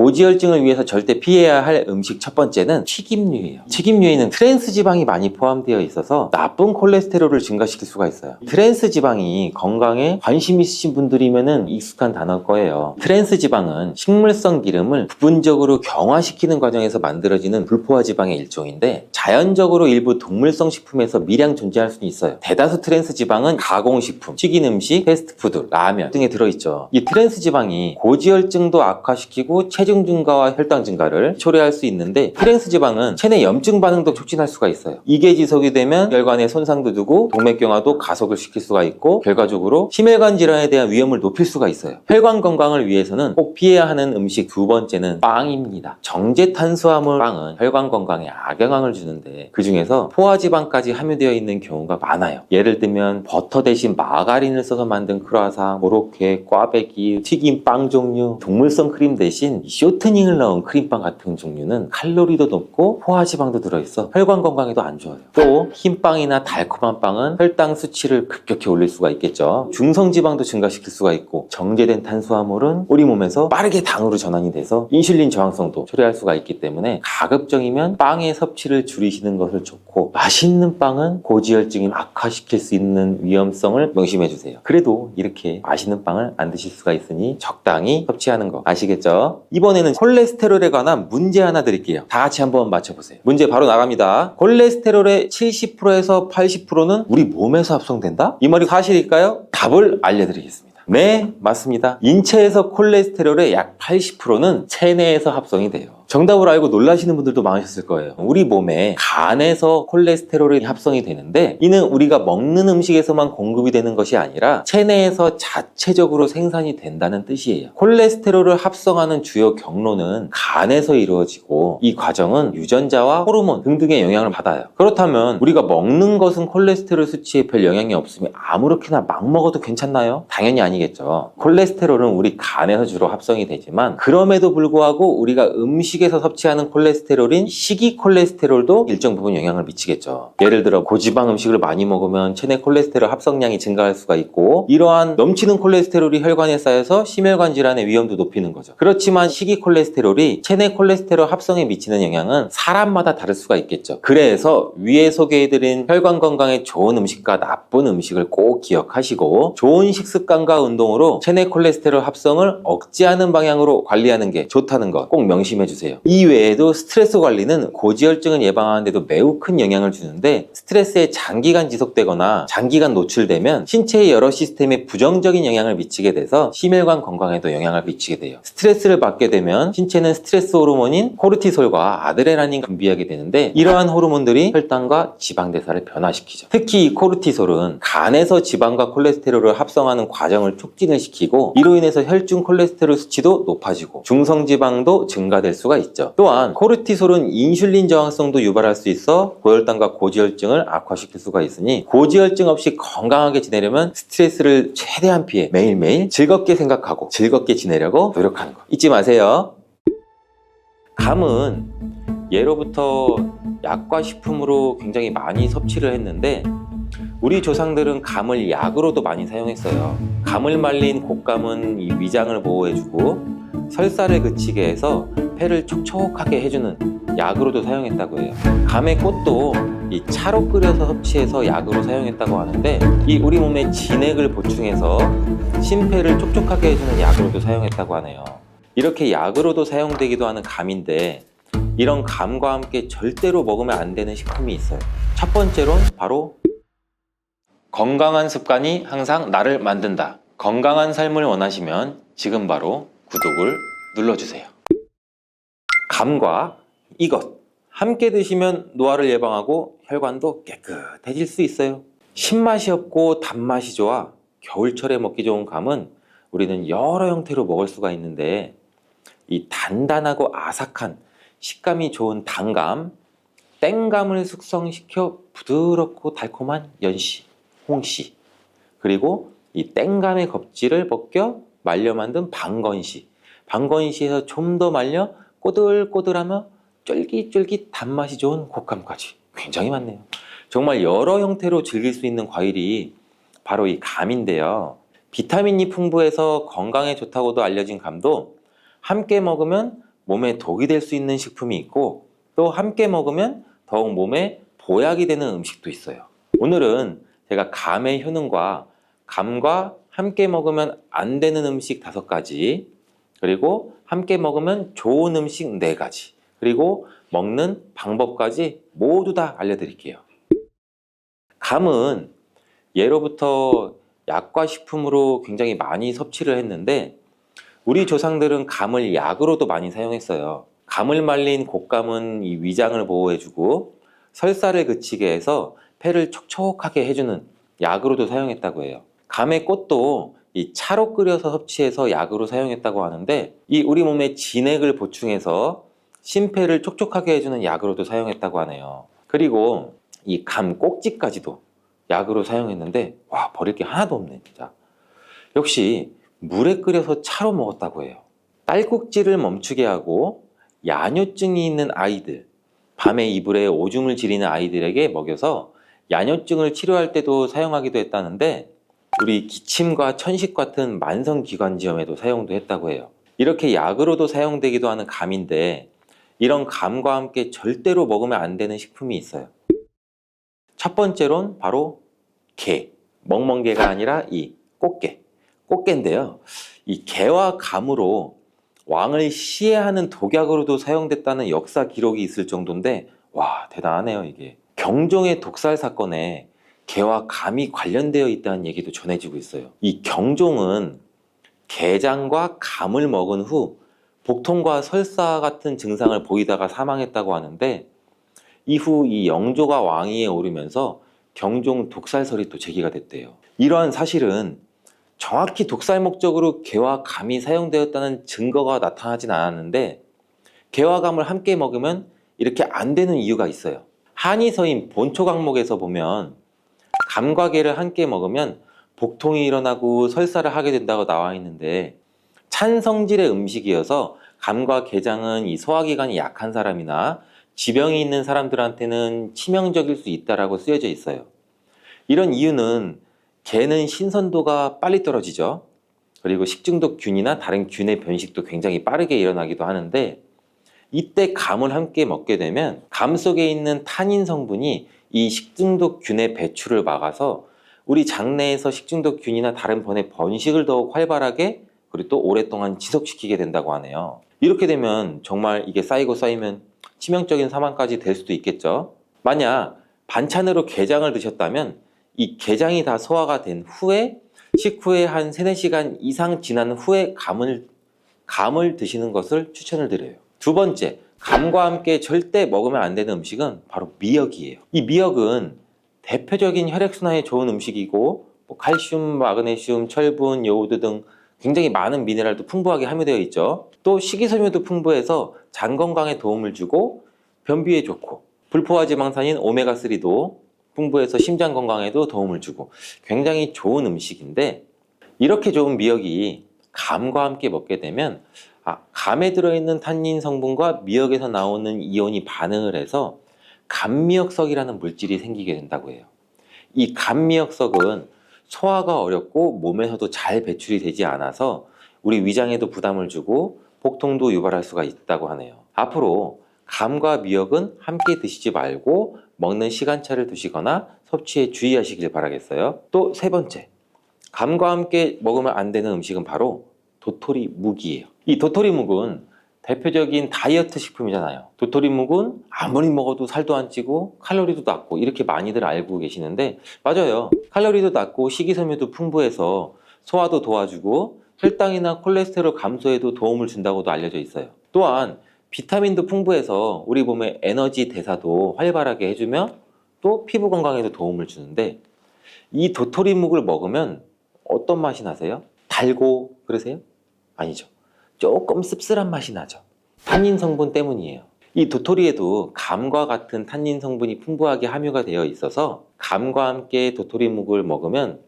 고지혈증을 위해서 절대 피해야 할 음식 첫 번째는 튀김류예요. 튀김류에는 트랜스 지방이 많이 포함되어 있어서 나쁜 콜레스테롤을 증가시킬 수가 있어요. 트랜스 지방이 건강에 관심 있으신 분들이면 익숙한 단어일 거예요. 트랜스 지방은 식물성 기름을 부분적으로 경화시키는 과정에서 만들어지는 불포화 지방의 일종인데, 자연적으로 일부 동물성 식품에서 미량 존재할 수는 있어요. 대다수 트랜스 지방은 가공식품, 튀긴 음식, 패스트푸드, 라면 등에 들어있죠. 이 트랜스 지방이 고지혈증도 악화시키고 체중 증가와 혈당 증가를 초래할 수 있는데, 트랜스 지방은 체내 염증 반응도 촉진할 수가 있어요. 이게 지속이 되면 혈관에 손상도 주고 동맥경화도 가속을 시킬 수가 있고, 결과적으로 심혈관 질환에 대한 위험을 높일 수가 있어요. 혈관 건강을 위해서는 꼭 피해야 하는 음식 두 번째는 빵입니다. 정제 탄수화물 빵은 혈관 건강에 악영향을 주는데, 그 중에서 포화지방까지 함유되어 있는 경우가 많아요. 예를 들면 버터 대신 마가린을 써서 만든 크루아상, 고로케, 꽈배기, 튀김 빵 종류, 동물성 크림 대신 쇼트닝을 넣은 크림빵 같은 종류는 칼로리도 높고 포화지방도 들어있어 혈관 건강에도 안 좋아요. 또 흰빵이나 달콤한 빵은 혈당 수치를 급격히 올릴 수가 있겠죠. 중성지방도 증가시킬 수가 있고, 정제된 탄수화물은 우리 몸에서 빠르게 당으로 전환이 돼서 인슐린 저항성도 초래할 수가 있기 때문에 가급적이면 빵의 섭취를 줄이시는 것을 좋고, 맛있는 빵은 고지혈증을 악화시킬 수 있는 위험성을 명심해 주세요. 그래도 이렇게 맛있는 빵을 안 드실 수가 있으니 적당히 섭취하는 거 아시겠죠? 이번에는 콜레스테롤에 관한 문제 하나 드릴게요. 다 같이 한번 맞춰보세요. 문제 바로 나갑니다. 콜레스테롤의 70%에서 80%는 우리 몸에서 합성된다? 이 말이 사실일까요? 답을 알려드리겠습니다. 네, 맞습니다. 인체에서 콜레스테롤의 약 80%는 체내에서 합성이 돼요. 정답을 알고 놀라시는 분들도 많으셨을 거예요. 우리 몸에 간에서 콜레스테롤이 합성이 되는데, 이는 우리가 먹는 음식에서만 공급이 되는 것이 아니라 체내에서 자체적으로 생산이 된다는 뜻이에요. 콜레스테롤을 합성하는 주요 경로는 간에서 이루어지고, 이 과정은 유전자와 호르몬 등등의 영향을 받아요. 그렇다면 우리가 먹는 것은 콜레스테롤 수치에 별 영향이 없으면 아무렇게나 막 먹어도 괜찮나요? 당연히 아니겠죠. 콜레스테롤은 우리 간에서 주로 합성이 되지만, 그럼에도 불구하고 우리가 음식에서 섭취하는 콜레스테롤인 식이 콜레스테롤도 일정 부분 영향을 미치겠죠. 예를 들어 고지방 음식을 많이 먹으면 체내 콜레스테롤 합성량이 증가할 수가 있고, 이러한 넘치는 콜레스테롤이 혈관에 쌓여서 심혈관 질환의 위험도 높이는 거죠. 그렇지만 식이 콜레스테롤이 체내 콜레스테롤 합성에 미치는 영향은 사람마다 다를 수가 있겠죠. 그래서 위에 소개해드린 혈관 건강에 좋은 음식과 나쁜 음식을 꼭 기억하시고, 좋은 식습관과 운동으로 체내 콜레스테롤 합성을 억제하는 방향으로 관리하는 게 좋다는 거 꼭 명심해 주세요. 이 외에도 스트레스 관리는 고지혈증을 예방하는 데도 매우 큰 영향을 주는데, 스트레스에 장기간 지속되거나 장기간 노출되면 신체의 여러 시스템에 부정적인 영향을 미치게 돼서 심혈관 건강에도 영향을 미치게 돼요. 스트레스를 받게 되면 신체는 스트레스 호르몬인 코르티솔과 아드레날린을 분비하게 되는데, 이러한 호르몬들이 혈당과 지방 대사를 변화시키죠. 특히 이 코르티솔은 간에서 지방과 콜레스테롤을 합성하는 과정을 촉진을 시키고, 이로 인해서 혈중 콜레스테롤 수치도 높아지고 중성지방도 증가될 수가 있죠. 또한 코르티솔은 인슐린 저항성도 유발할 수 있어 고혈당과 고지혈증을 악화시킬 수가 있으니, 고지혈증 없이 건강하게 지내려면 스트레스를 최대한 피해 매일매일 즐겁게 생각하고 즐겁게 지내려고 노력하는 거 잊지 마세요. 감은 예로부터 약과 식품으로 굉장히 많이 섭취를 했는데, 우리 조상들은 감을 약으로도 많이 사용했어요. 감을 말린 곶감은 이 위장을 보호해주고 설사를 그치게 해서 폐를 촉촉하게 해주는 약으로도 사용했다고 해요. 감의 꽃도 이 차로 끓여서 섭취해서 약으로 사용했다고 하는데, 이 우리 몸의 진액을 보충해서 심폐를 촉촉하게 해주는 약으로도 사용했다고 하네요. 이렇게 약으로도 사용되기도 하는 감인데, 이런 감과 함께 절대로 먹으면 안 되는 식품이 있어요. 첫 번째로는 바로 건강한 습관이 항상 나를 만든다. 건강한 삶을 원하시면 지금 바로 구독을 눌러주세요. 감과 이것 함께 드시면 노화를 예방하고 혈관도 깨끗해질 수 있어요. 신맛이 없고 단맛이 좋아 겨울철에 먹기 좋은 감은 우리는 여러 형태로 먹을 수가 있는데, 이 단단하고 아삭한 식감이 좋은 단감, 땡감을 숙성시켜 부드럽고 달콤한 연씨, 홍씨, 그리고 이 땡감의 껍질을 벗겨 말려 만든 방건씨, 방건씨에서 좀 더 말려 꼬들꼬들하며 쫄깃쫄깃 단맛이 좋은 곶감까지 굉장히 많네요. 정말 여러 형태로 즐길 수 있는 과일이 바로 이 감인데요. 비타민이 풍부해서 건강에 좋다고도 알려진 감도 함께 먹으면 몸에 독이 될 수 있는 식품이 있고 또 함께 먹으면 더욱 몸에 보약이 되는 음식도 있어요. 오늘은 제가 감의 효능과 감과 함께 먹으면 안 되는 음식 5가지, 그리고 함께 먹으면 좋은 음식 4가지, 그리고 먹는 방법까지 모두 다 알려드릴게요. 감은 예로부터 약과 식품으로 굉장히 많이 섭취를 했는데 우리 조상들은 감을 약으로도 많이 사용했어요. 감을 말린 곶감은 이 위장을 보호해주고 설사를 그치게 해서 폐를 촉촉하게 해주는 약으로도 사용했다고 해요. 감의 꽃도 이 차로 끓여서 섭취해서 약으로 사용했다고 하는데 이 우리 몸에 진액을 보충해서 심폐를 촉촉하게 해주는 약으로도 사용했다고 하네요. 그리고 이 감 꼭지까지도 약으로 사용했는데 와, 버릴 게 하나도 없네 진짜. 역시 물에 끓여서 차로 먹었다고 해요. 딸꾹질을 멈추게 하고 야뇨증이 있는 아이들, 밤에 이불에 오줌을 지리는 아이들에게 먹여서 야뇨증을 치료할 때도 사용하기도 했다는데 우리 기침과 천식 같은 만성기관지염에도 사용도 했다고 해요. 이렇게 약으로도 사용되기도 하는 감인데 이런 감과 함께 절대로 먹으면 안 되는 식품이 있어요. 첫 번째로는 바로 게, 멍멍게가 아니라 이 꽃게, 꽃게인데요. 이 게와 감으로 왕을 시해하는 독약으로도 사용됐다는 역사 기록이 있을 정도인데 와, 대단하네요 이게. 경종의 독살 사건에 게와 감이 관련되어 있다는 얘기도 전해지고 있어요. 이 경종은 게장과 감을 먹은 후 복통과 설사 같은 증상을 보이다가 사망했다고 하는데 이후 이 영조가 왕위에 오르면서 경종 독살설이 또 제기가 됐대요. 이러한 사실은 정확히 독살 목적으로 게와 감이 사용되었다는 증거가 나타나진 않았는데 게와 감을 함께 먹으면 이렇게 안 되는 이유가 있어요. 한의서인 본초 강목에서 보면 감과 게를 함께 먹으면 복통이 일어나고 설사를 하게 된다고 나와 있는데 찬 성질의 음식이어서 감과 게장은 이 소화기관이 약한 사람이나 지병이 있는 사람들한테는 치명적일 수 있다라고 쓰여져 있어요. 이런 이유는 게는 신선도가 빨리 떨어지죠. 그리고 식중독균이나 다른 균의 변식도 굉장히 빠르게 일어나기도 하는데 이때 감을 함께 먹게 되면 감 속에 있는 타닌 성분이 이 식중독균의 배출을 막아서 우리 장내에서 식중독균이나 다른 번의 번식을 더욱 활발하게 그리고 또 오랫동안 지속시키게 된다고 하네요. 이렇게 되면 정말 이게 쌓이고 쌓이면 치명적인 사망까지 될 수도 있겠죠. 만약 반찬으로 게장을 드셨다면 이 게장이 다 소화가 된 후에 식후에 한 3, 4시간 이상 지난 후에 감을 드시는 것을 추천을 드려요. 두 번째, 감과 함께 절대 먹으면 안 되는 음식은 바로 미역이에요. 이 미역은 대표적인 혈액순환에 좋은 음식이고 칼슘, 마그네슘, 철분, 요오드 등 굉장히 많은 미네랄도 풍부하게 함유되어 있죠. 또 식이섬유도 풍부해서 장 건강에 도움을 주고 변비에 좋고 불포화 지방산인 오메가3도 풍부해서 심장 건강에도 도움을 주고 굉장히 좋은 음식인데 이렇게 좋은 미역이 감과 함께 먹게 되면 감에 들어있는 탄닌 성분과 미역에서 나오는 이온이 반응을 해서 감미역석이라는 물질이 생기게 된다고 해요. 이 감미역석은 소화가 어렵고 몸에서도 잘 배출이 되지 않아서 우리 위장에도 부담을 주고 복통도 유발할 수가 있다고 하네요. 앞으로 감과 미역은 함께 드시지 말고 먹는 시간차를 두시거나 섭취에 주의하시길 바라겠어요. 또 세 번째, 감과 함께 먹으면 안 되는 음식은 바로 도토리묵이에요. 이 도토리묵은 대표적인 다이어트 식품이잖아요. 도토리묵은 아무리 먹어도 살도 안 찌고 칼로리도 낮고 이렇게 많이들 알고 계시는데 맞아요. 칼로리도 낮고 식이섬유도 풍부해서 소화도 도와주고 혈당이나 콜레스테롤 감소에도 도움을 준다고도 알려져 있어요. 또한 비타민도 풍부해서 우리 몸의 에너지 대사도 활발하게 해주며 또 피부 건강에도 도움을 주는데 이 도토리묵을 먹으면 어떤 맛이 나세요? 달고 그러세요? 아니죠. 조금 씁쓸한 맛이 나죠. 탄닌 성분 때문이에요. 이 도토리에도 감과 같은 탄닌 성분이 풍부하게 함유가 되어 있어서 감과 함께 도토리묵을 먹으면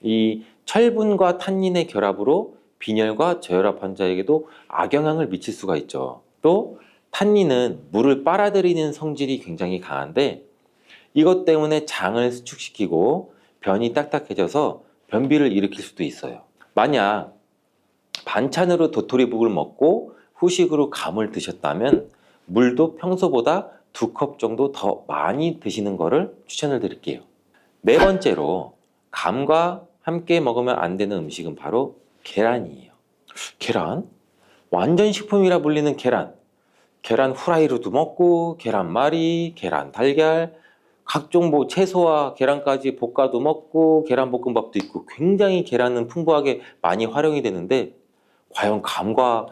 이 철분과 탄닌의 결합으로 빈혈과 저혈압 환자에게도 악영향을 미칠 수가 있죠. 또 탄닌은 물을 빨아들이는 성질이 굉장히 강한데 이것 때문에 장을 수축시키고 변이 딱딱해져서 변비를 일으킬 수도 있어요. 만약 반찬으로 도토리묵을 먹고 후식으로 감을 드셨다면 물도 평소보다 2컵 정도 더 많이 드시는 거를 추천을 드릴게요. 네 번째로 감과 함께 먹으면 안 되는 음식은 바로 계란이에요. 계란? 완전 식품이라 불리는 계란. 계란 후라이로도 먹고 계란말이, 계란 달걀, 각종 뭐 채소와 계란까지 볶아도 먹고 계란볶음밥도 있고 굉장히 계란은 풍부하게 많이 활용이 되는데 과연 감과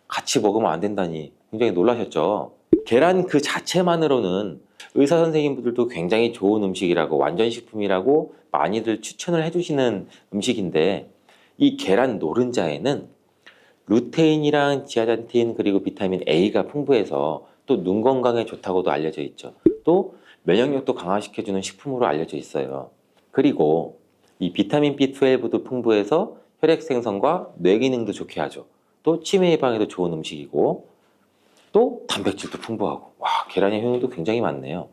같이 먹으면 안 된다니 굉장히 놀라셨죠? 계란 그 자체만으로는 의사 선생님들도 굉장히 좋은 음식이라고 완전 식품이라고 많이들 추천을 해주시는 음식인데 이 계란 노른자에는 루테인이랑 지아잔틴 그리고 비타민 A가 풍부해서 또 눈 건강에 좋다고도 알려져 있죠. 또 면역력도 강화시켜주는 식품으로 알려져 있어요. 그리고 이 비타민 B12도 풍부해서 혈액 생성과 뇌 기능도 좋게 하죠. 또 치매 예방에도 좋은 음식이고 또 단백질도 풍부하고 와 계란의 효능도 굉장히 많네요.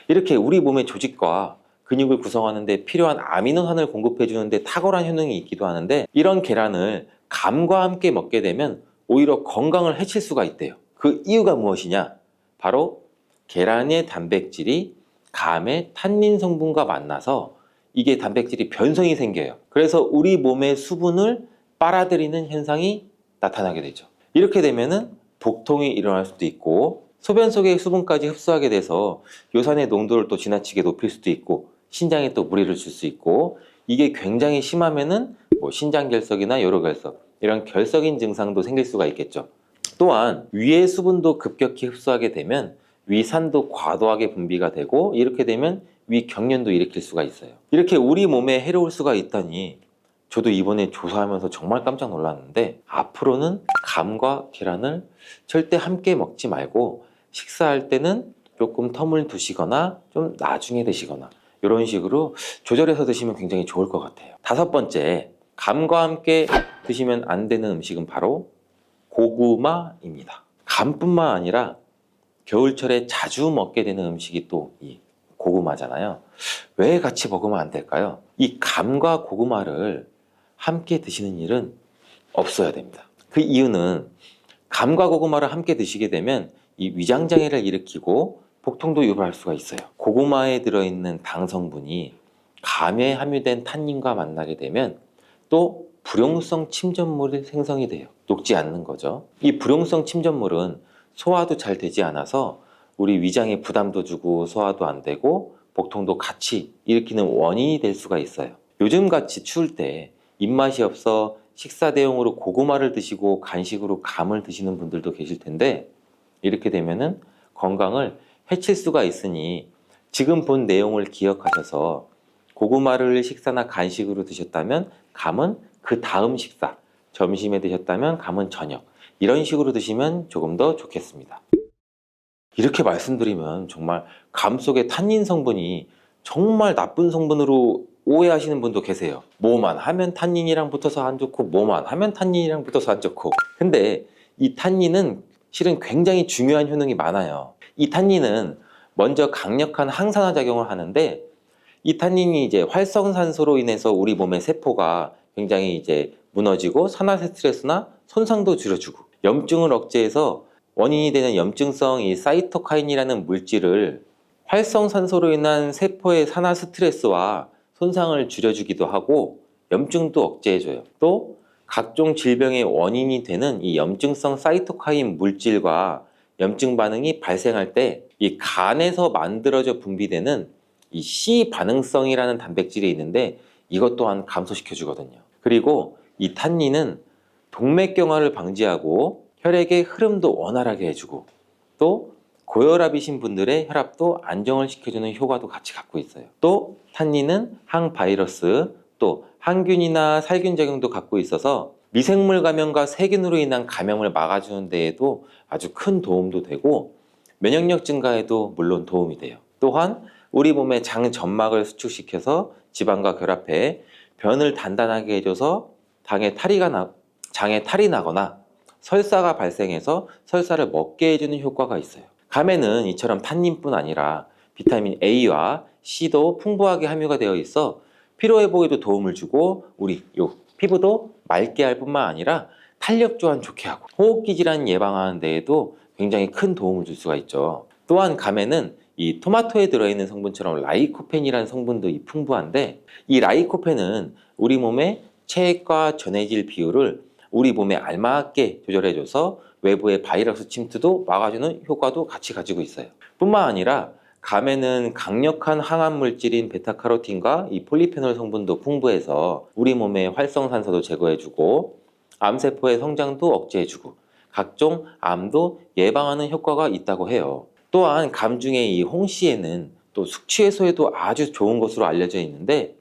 이렇게 우리 몸의 조직과 근육을 구성하는 데 필요한 아미노산을 공급해 주는데 탁월한 효능이 있기도 하는데 이런 계란을 감과 함께 먹게 되면 오히려 건강을 해칠 수가 있대요. 그 이유가 무엇이냐? 바로 계란의 단백질이 감의 탄닌 성분과 만나서 이게 단백질이 변성이 생겨요. 그래서 우리 몸의 수분을 빨아들이는 현상이 나타나게 되죠. 이렇게 되면은 복통이 일어날 수도 있고 소변 속의 수분까지 흡수하게 돼서 요산의 농도를 또 지나치게 높일 수도 있고 신장에 또 무리를 줄 수 있고 이게 굉장히 심하면은 뭐 신장결석이나 요로결석 이런 결석인 증상도 생길 수가 있겠죠. 또한 위의 수분도 급격히 흡수하게 되면 위산도 과도하게 분비가 되고 이렇게 되면 위경련도 일으킬 수가 있어요. 이렇게 우리 몸에 해로울 수가 있다니 저도 이번에 조사하면서 정말 깜짝 놀랐는데 앞으로는 감과 계란을 절대 함께 먹지 말고 식사할 때는 조금 텀을 두시거나 좀 나중에 드시거나 이런 식으로 조절해서 드시면 굉장히 좋을 것 같아요. 다섯 번째, 감과 함께 드시면 안 되는 음식은 바로 고구마입니다. 감뿐만 아니라 겨울철에 자주 먹게 되는 음식이 또 이 고구마잖아요. 왜 같이 먹으면 안 될까요? 이 감과 고구마를 함께 드시는 일은 없어야 됩니다. 그 이유는 감과 고구마를 함께 드시게 되면 이 위장장애를 일으키고 복통도 유발할 수가 있어요. 고구마에 들어있는 당 성분이 감에 함유된 탄닌과 만나게 되면 또 불용성 침전물이 생성이 돼요. 녹지 않는 거죠. 이 불용성 침전물은 소화도 잘 되지 않아서 우리 위장에 부담도 주고 소화도 안 되고 복통도 같이 일으키는 원인이 될 수가 있어요. 요즘같이 추울 때 입맛이 없어 식사 대용으로 고구마를 드시고 간식으로 감을 드시는 분들도 계실 텐데 이렇게 되면은 건강을 해칠 수가 있으니 지금 본 내용을 기억하셔서 고구마를 식사나 간식으로 드셨다면 감은 그 다음 식사, 점심에 드셨다면 감은 저녁 이런 식으로 드시면 조금 더 좋겠습니다. 이렇게 말씀드리면 정말 감 속의 탄닌 성분이 정말 나쁜 성분으로 오해하시는 분도 계세요. 뭐만 하면 탄닌이랑 붙어서 안 좋고 뭐만 하면 탄닌이랑 붙어서 안 좋고 근데 이 탄닌은 실은 굉장히 중요한 효능이 많아요. 이 탄닌은 먼저 강력한 항산화 작용을 하는데 이 탄닌이 이제 활성산소로 인해서 우리 몸의 세포가 굉장히 이제 무너지고 산화 스트레스나 손상도 줄여주고 염증을 억제해서 원인이 되는 염증성 이 사이토카인이라는 물질을 활성산소로 인한 세포의 산화 스트레스와 손상을 줄여주기도 하고 염증도 억제해줘요. 또 각종 질병의 원인이 되는 이 염증성 사이토카인 물질과 염증 반응이 발생할 때 이 간에서 만들어져 분비되는 이 C 반응성이라는 단백질이 있는데 이것 또한 감소시켜 주거든요. 그리고 이 탄닌은 동맥경화를 방지하고 혈액의 흐름도 원활하게 해주고 또 고혈압이신 분들의 혈압도 안정을 시켜주는 효과도 같이 갖고 있어요. 또 탄닌은 항바이러스 또 항균이나 살균 작용도 갖고 있어서 미생물 감염과 세균으로 인한 감염을 막아주는 데에도 아주 큰 도움도 되고 면역력 증가에도 물론 도움이 돼요. 또한 우리 몸의 장 점막을 수축시켜서 지방과 결합해 변을 단단하게 해줘서 장에 탈이 나거나 설사가 발생해서 설사를 먹게 해주는 효과가 있어요. 감에는 이처럼 탄닌뿐 아니라 비타민 A와 C도 풍부하게 함유가 되어 있어 피로 회복에도 도움을 주고 우리 피부도 맑게 할 뿐만 아니라 탄력 또한 좋게 하고 호흡기 질환 예방하는 데에도 굉장히 큰 도움을 줄 수가 있죠. 또한 감에는 이 토마토에 들어있는 성분처럼 라이코펜이라는 성분도 풍부한데, 이 라이코펜은 우리 몸의 체액과 전해질 비율을 우리 몸에 알맞게 조절해줘서 외부의 바이러스 침투도 막아주는 효과도 같이 가지고 있어요. 뿐만 아니라 감에는 강력한 항암 물질인 베타카로틴과 이 폴리페놀 성분도 풍부해서 우리 몸의 활성산소도 제거해주고 암세포의 성장도 억제해주고 각종 암도 예방하는 효과가 있다고 해요. 또한 감 중에 이 홍시에는 또 숙취 해소에도 아주 좋은 것으로 알려져 있는데,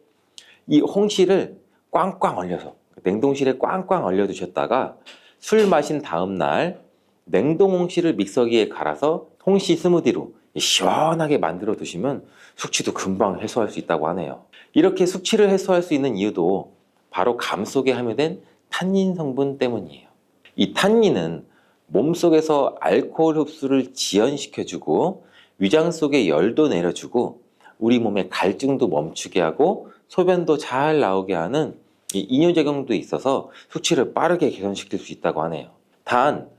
이 홍시를 꽝꽝 얼려서 냉동실에 꽝꽝 얼려두셨다가 술 마신 다음 날 냉동 홍시를 믹서기에 갈아서 홍시 스무디로 시원하게 만들어 두시면 숙취도 금방 해소할 수 있다고 하네요. 이렇게 숙취를 해소할 수 있는 이유도 바로 감 속에 함유된 탄닌 성분 때문이에요. 이 탄닌은 몸속에서 알코올 흡수를 지연시켜주고 위장 속의 열도 내려주고 우리 몸의 갈증도 멈추게 하고 소변도 잘 나오게 하는 이 이뇨작용도 있어서 숙취를 빠르게 개선시킬 수 있다고 하네요. 단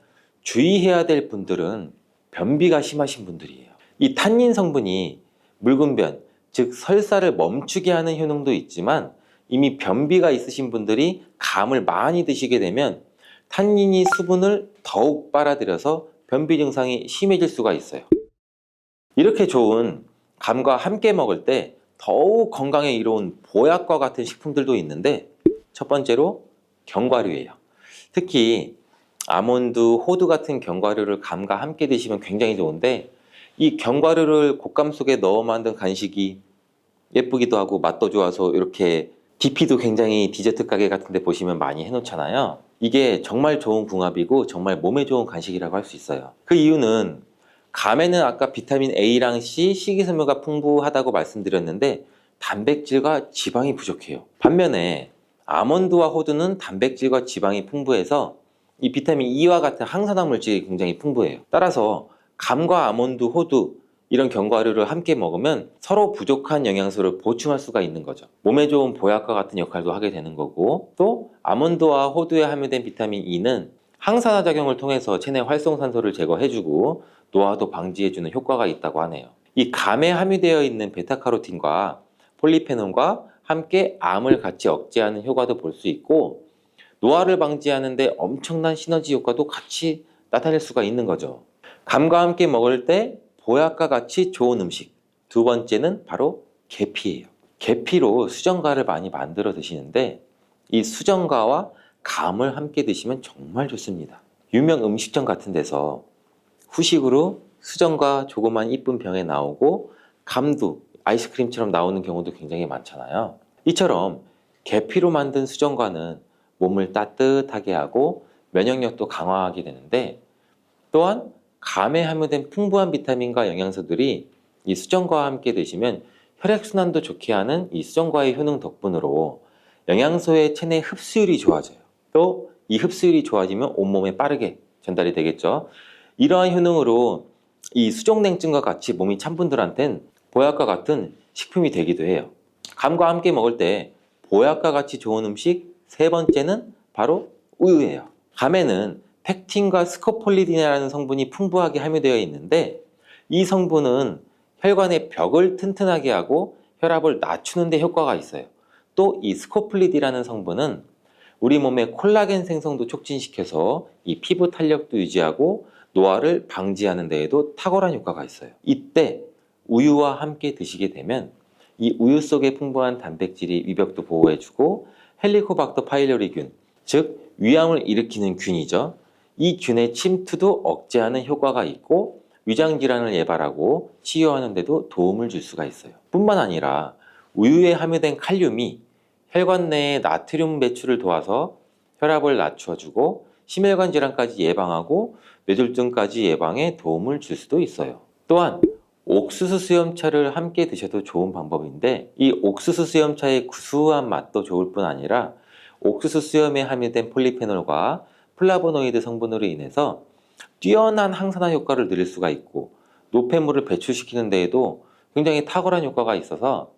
주의해야 될 분들은 변비가 심하신 분들이에요. 이 탄닌 성분이 묽은 변, 즉 설사를 멈추게 하는 효능도 있지만 이미 변비가 있으신 분들이 감을 많이 드시게 되면 탄닌이 수분을 더욱 빨아들여서 변비 증상이 심해질 수가 있어요. 이렇게 좋은 감과 함께 먹을 때 더욱 건강에 이로운 보약과 같은 식품들도 있는데, 첫 번째로 견과류예요. 특히 아몬드, 호두 같은 견과류를 감과 함께 드시면 굉장히 좋은데, 이 견과류를 곶감 속에 넣어 만든 간식이 예쁘기도 하고 맛도 좋아서 이렇게 DP도 굉장히 디저트 가게 같은 데 보시면 많이 해놓잖아요. 이게 정말 좋은 궁합이고 정말 몸에 좋은 간식이라고 할 수 있어요. 그 이유는 감에는 아까 비타민 A랑 C, 식이섬유가 풍부하다고 말씀드렸는데 단백질과 지방이 부족해요. 반면에 아몬드와 호두는 단백질과 지방이 풍부해서 이 비타민 E와 같은 항산화 물질이 굉장히 풍부해요. 따라서 감과 아몬드, 호두 이런 견과류를 함께 먹으면 서로 부족한 영양소를 보충할 수가 있는 거죠. 몸에 좋은 보약과 같은 역할도 하게 되는 거고, 또 아몬드와 호두에 함유된 비타민 E는 항산화 작용을 통해서 체내 활성산소를 제거해주고 노화도 방지해주는 효과가 있다고 하네요. 이 감에 함유되어 있는 베타카로틴과 폴리페놀과 함께 암을 같이 억제하는 효과도 볼 수 있고 노화를 방지하는 데 엄청난 시너지 효과도 같이 나타낼 수가 있는 거죠. 감과 함께 먹을 때 보약과 같이 좋은 음식, 두 번째는 바로 계피예요. 계피로 수정과를 많이 만들어 드시는데 이 수정과와 감을 함께 드시면 정말 좋습니다. 유명 음식점 같은 데서 후식으로 수정과 조그만 이쁜 병에 나오고 감도 아이스크림처럼 나오는 경우도 굉장히 많잖아요. 이처럼 계피로 만든 수정과는 몸을 따뜻하게 하고 면역력도 강화하게 되는데, 또한 감에 함유된 풍부한 비타민과 영양소들이 이 수정과와 함께 드시면 혈액순환도 좋게 하는 이 수정과의 효능 덕분으로 영양소의 체내 흡수율이 좋아져요. 또 이 흡수율이 좋아지면 온몸에 빠르게 전달이 되겠죠. 이러한 효능으로 이 수족냉증과 같이 몸이 찬 분들한텐 보약과 같은 식품이 되기도 해요. 감과 함께 먹을 때 보약과 같이 좋은 음식 세 번째는 바로 우유예요. 감에는 팩틴과 스코폴리딘이라는 성분이 풍부하게 함유되어 있는데 이 성분은 혈관의 벽을 튼튼하게 하고 혈압을 낮추는 데 효과가 있어요. 또 이 스코폴리딘이라는 성분은 우리 몸의 콜라겐 생성도 촉진시켜서 이 피부 탄력도 유지하고 노화를 방지하는 데에도 탁월한 효과가 있어요. 이때 우유와 함께 드시게 되면 이 우유 속에 풍부한 단백질이 위벽도 보호해주고 헬리코박터 파일로리균, 즉 위암을 일으키는 균이죠. 이 균의 침투도 억제하는 효과가 있고 위장 질환을 예방하고 치유하는 데도 도움을 줄 수가 있어요. 뿐만 아니라 우유에 함유된 칼륨이 혈관 내의 나트륨 배출을 도와서 혈압을 낮춰주고 심혈관 질환까지 예방하고 뇌졸중까지 예방에 도움을 줄 수도 있어요. 또한 옥수수 수염차를 함께 드셔도 좋은 방법인데 이 옥수수 수염차의 구수한 맛도 좋을 뿐 아니라 옥수수 수염에 함유된 폴리페놀과 플라보노이드 성분으로 인해서 뛰어난 항산화 효과를 누릴 수가 있고 노폐물을 배출시키는 데에도 굉장히 탁월한 효과가 있어서